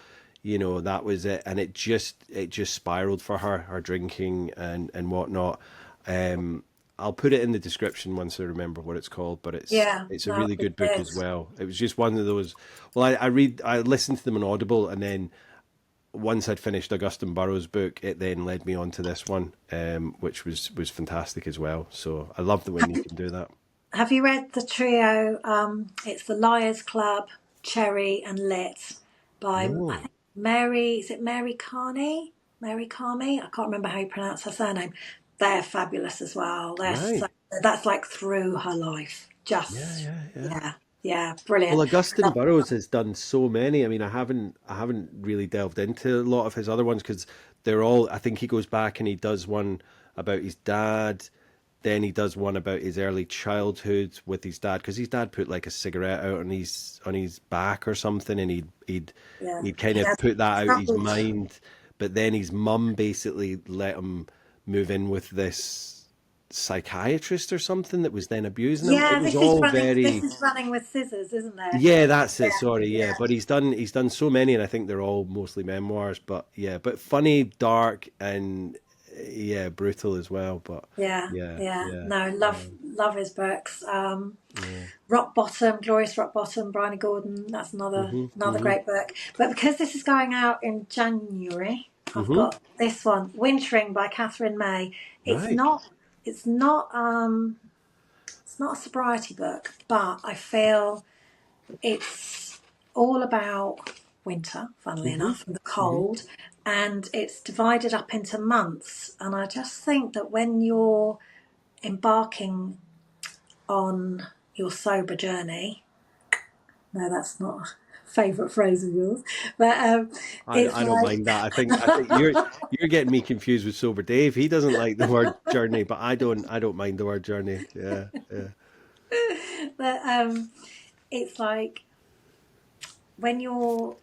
that was it. And it just spiraled for her drinking and whatnot. Um, I'll put it in the description once I remember what it's called, but it's Yeah, it's a no, really it good book as is. well. It was just one of those. Well, I listened to them on Audible, and then once I'd finished Augustine Burroughs' book, it then led me on to this one, which was fantastic as well. So I love the when you can do that. Have you read the trio? It's The Liars Club, Cherry, and Lit by I No, think Mary. Is it Mary Carney? Mary Carney? I can't remember how you pronounce her surname. They're fabulous as well. right? That's like through her life. Yeah, Just yeah, yeah. yeah, yeah, Well, brilliant. Augustine Burroughs has done so many. I mean, I haven't really delved into a lot of his other ones because they're all. I think he goes back and he does one about his dad. Then he does one about his early childhood with his dad, because his dad put like a cigarette out on his back or something, and he'd Yeah, he'd kind he of has put that out his struggled. mind. But then his mum basically let him move in with this psychiatrist or something that was then abusing him. It Yeah, was all very. This is running with scissors, isn't it? Yeah, that's it. Yeah, Sorry, yeah, yeah, but he's done so many, and I think they're all mostly memoirs. But yeah, but funny, dark, and yeah, brutal as well. But yeah, yeah, yeah. yeah, No, love his books. yeah. Rock Bottom, Glorious Rock Bottom, Bryony Gordon. That's Mhm, another mhm. great book. But because this is going out in January, I've Mhm. got this one, Wintering by Catherine May. It's Right. not it's not it's not a sobriety book, but I feel it's all about winter, funnily Mhm. enough, and the Mhm. cold, and it's divided up into months. And I just think that when you're embarking on your sober journey, no, that's not a favourite phrase of yours, but it's I don't like, mind that. I think you're getting me confused with sober Dave. He doesn't like the word journey, but I don't mind the word journey. Yeah, yeah, but it's like when you're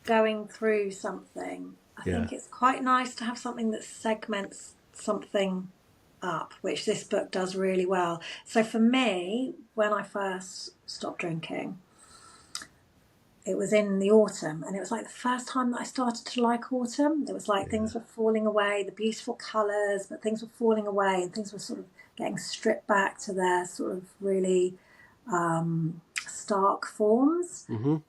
going through something, I yeah. think it's quite nice to have something that segments something up, which this book does really well. So for me, when I first stopped drinking, it was in the autumn, and it was like the first time that I started to like autumn. It was like Yeah. things were falling away, the beautiful colours, but things were falling away, and things were sort of getting stripped back to their sort of really stark forms, Mhm.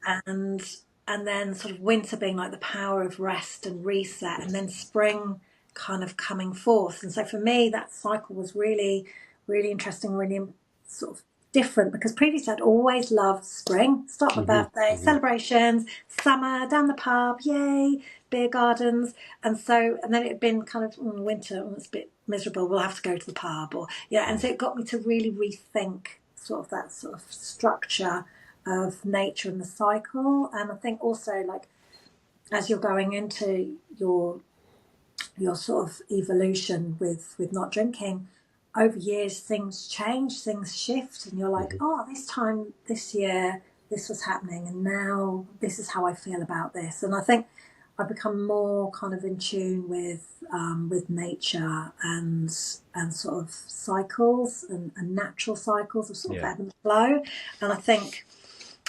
and then sort of winter being like the power of rest and reset, and then spring kind of coming forth. And so for me, that cycle was really, really interesting, really sort of different, because previously I'd always loved spring, start my Mhm. birthday, Mhm. celebrations, summer, down the pub, yay, beer gardens. And then it had been kind of winter, it's a bit miserable, we'll have to go to the pub, or yeah. And so it got me to really rethink sort of that sort of structure of nature and the cycle. And I think also, like, as you're going into your sort of evolution with not drinking, over years things change, things shift, and you're like, Mhm. oh, this time this year this was happening, and now this is how I feel about this. And I think I've become more kind of in tune with nature and sort of cycles and natural cycles of sort of Yeah. ebb and flow. And I think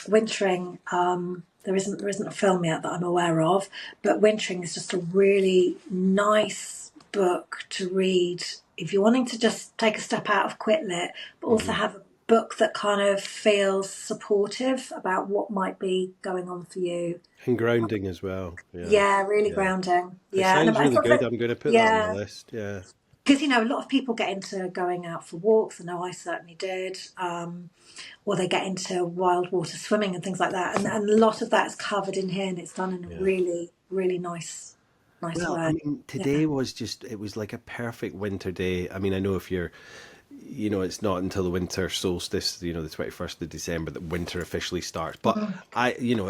Wintering, there isn't a film yet that I'm aware of, but Wintering is just a really nice book to read if you're wanting to just take a step out of quit lit, but also Hmm. have a book that kind of feels supportive about what might be going on for you. And grounding as well. Yeah. Yeah, really Yeah. grounding. It Yeah, sounds I really thought good. that, I'm going to put that on my yeah, list. Yeah. because a lot of people get into going out for walks. I know I certainly did, or they get into wild water swimming and things like that. And a lot of that's covered in here, and it's done in a Yeah. really, really nice Well, I way. mean, Yeah. today was just, it was like a perfect winter day. I mean, I know if you're, it's not until the winter solstice, the 21st of December that winter officially starts. But Mhm.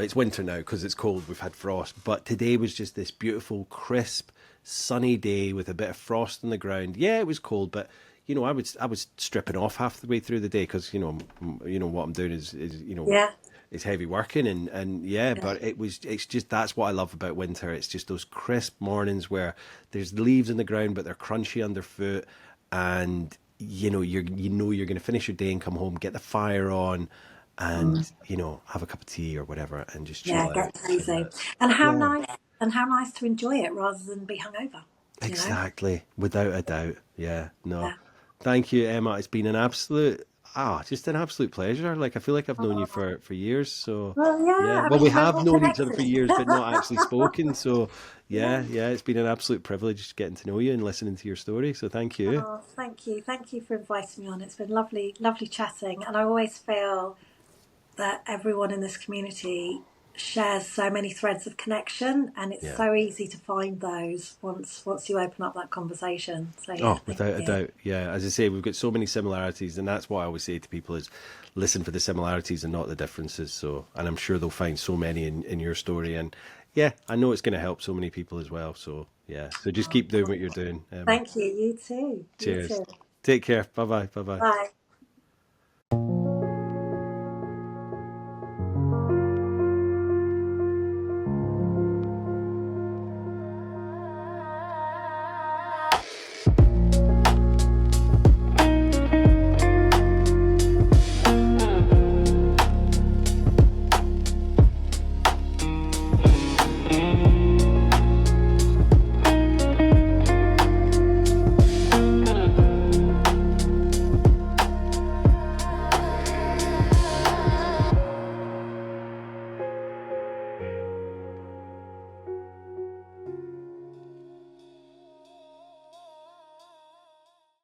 it's winter now because it's cold. We've had frost. But today was just this beautiful, crisp, sunny day with a bit of frost on the ground. Yeah, it was cold, but I was stripping off half the way through the day because what I'm doing is Yeah. it's heavy working and yeah, Yeah. but it's just that's what I love about winter. It's just those crisp mornings where there's leaves in the ground but they're crunchy underfoot, and you're going to finish your day and come home, get the fire on, Mm. and have a cup of tea or whatever and just chill Yeah, out. get And cozy. And how yeah, nice and how nice to enjoy it rather than be hungover, you know? exactly, without a doubt. Yeah, no, Yeah. thank you, Emma. It's been an absolute just an absolute pleasure. Like I feel like I've known you Oh, for years. So well, yeah, yeah, I well, mean, we you know, have we're known each other for connected. years, but not actually spoken. So Yeah. yeah, it's been an absolute privilege getting to know you and listening to your story. So thank you. Oh, thank you. Thank you for inviting me on. It's been lovely, lovely chatting. And I always feel that everyone in this community shares so many threads of connection, and it's Yeah. so easy to find those once you open up that conversation. So yeah, Oh, thank without a you. doubt. Yeah. As I say, we've got so many similarities, and that's what I always say to people is listen for the similarities and not the differences. So, and I'm sure they'll find so many in your story. And yeah, I know it's going to help so many people as well. So yeah. So just Oh, keep doing what you're doing, Emma. thank you. You too. You Cheers. too. Take care. Bye bye. Bye bye. Bye.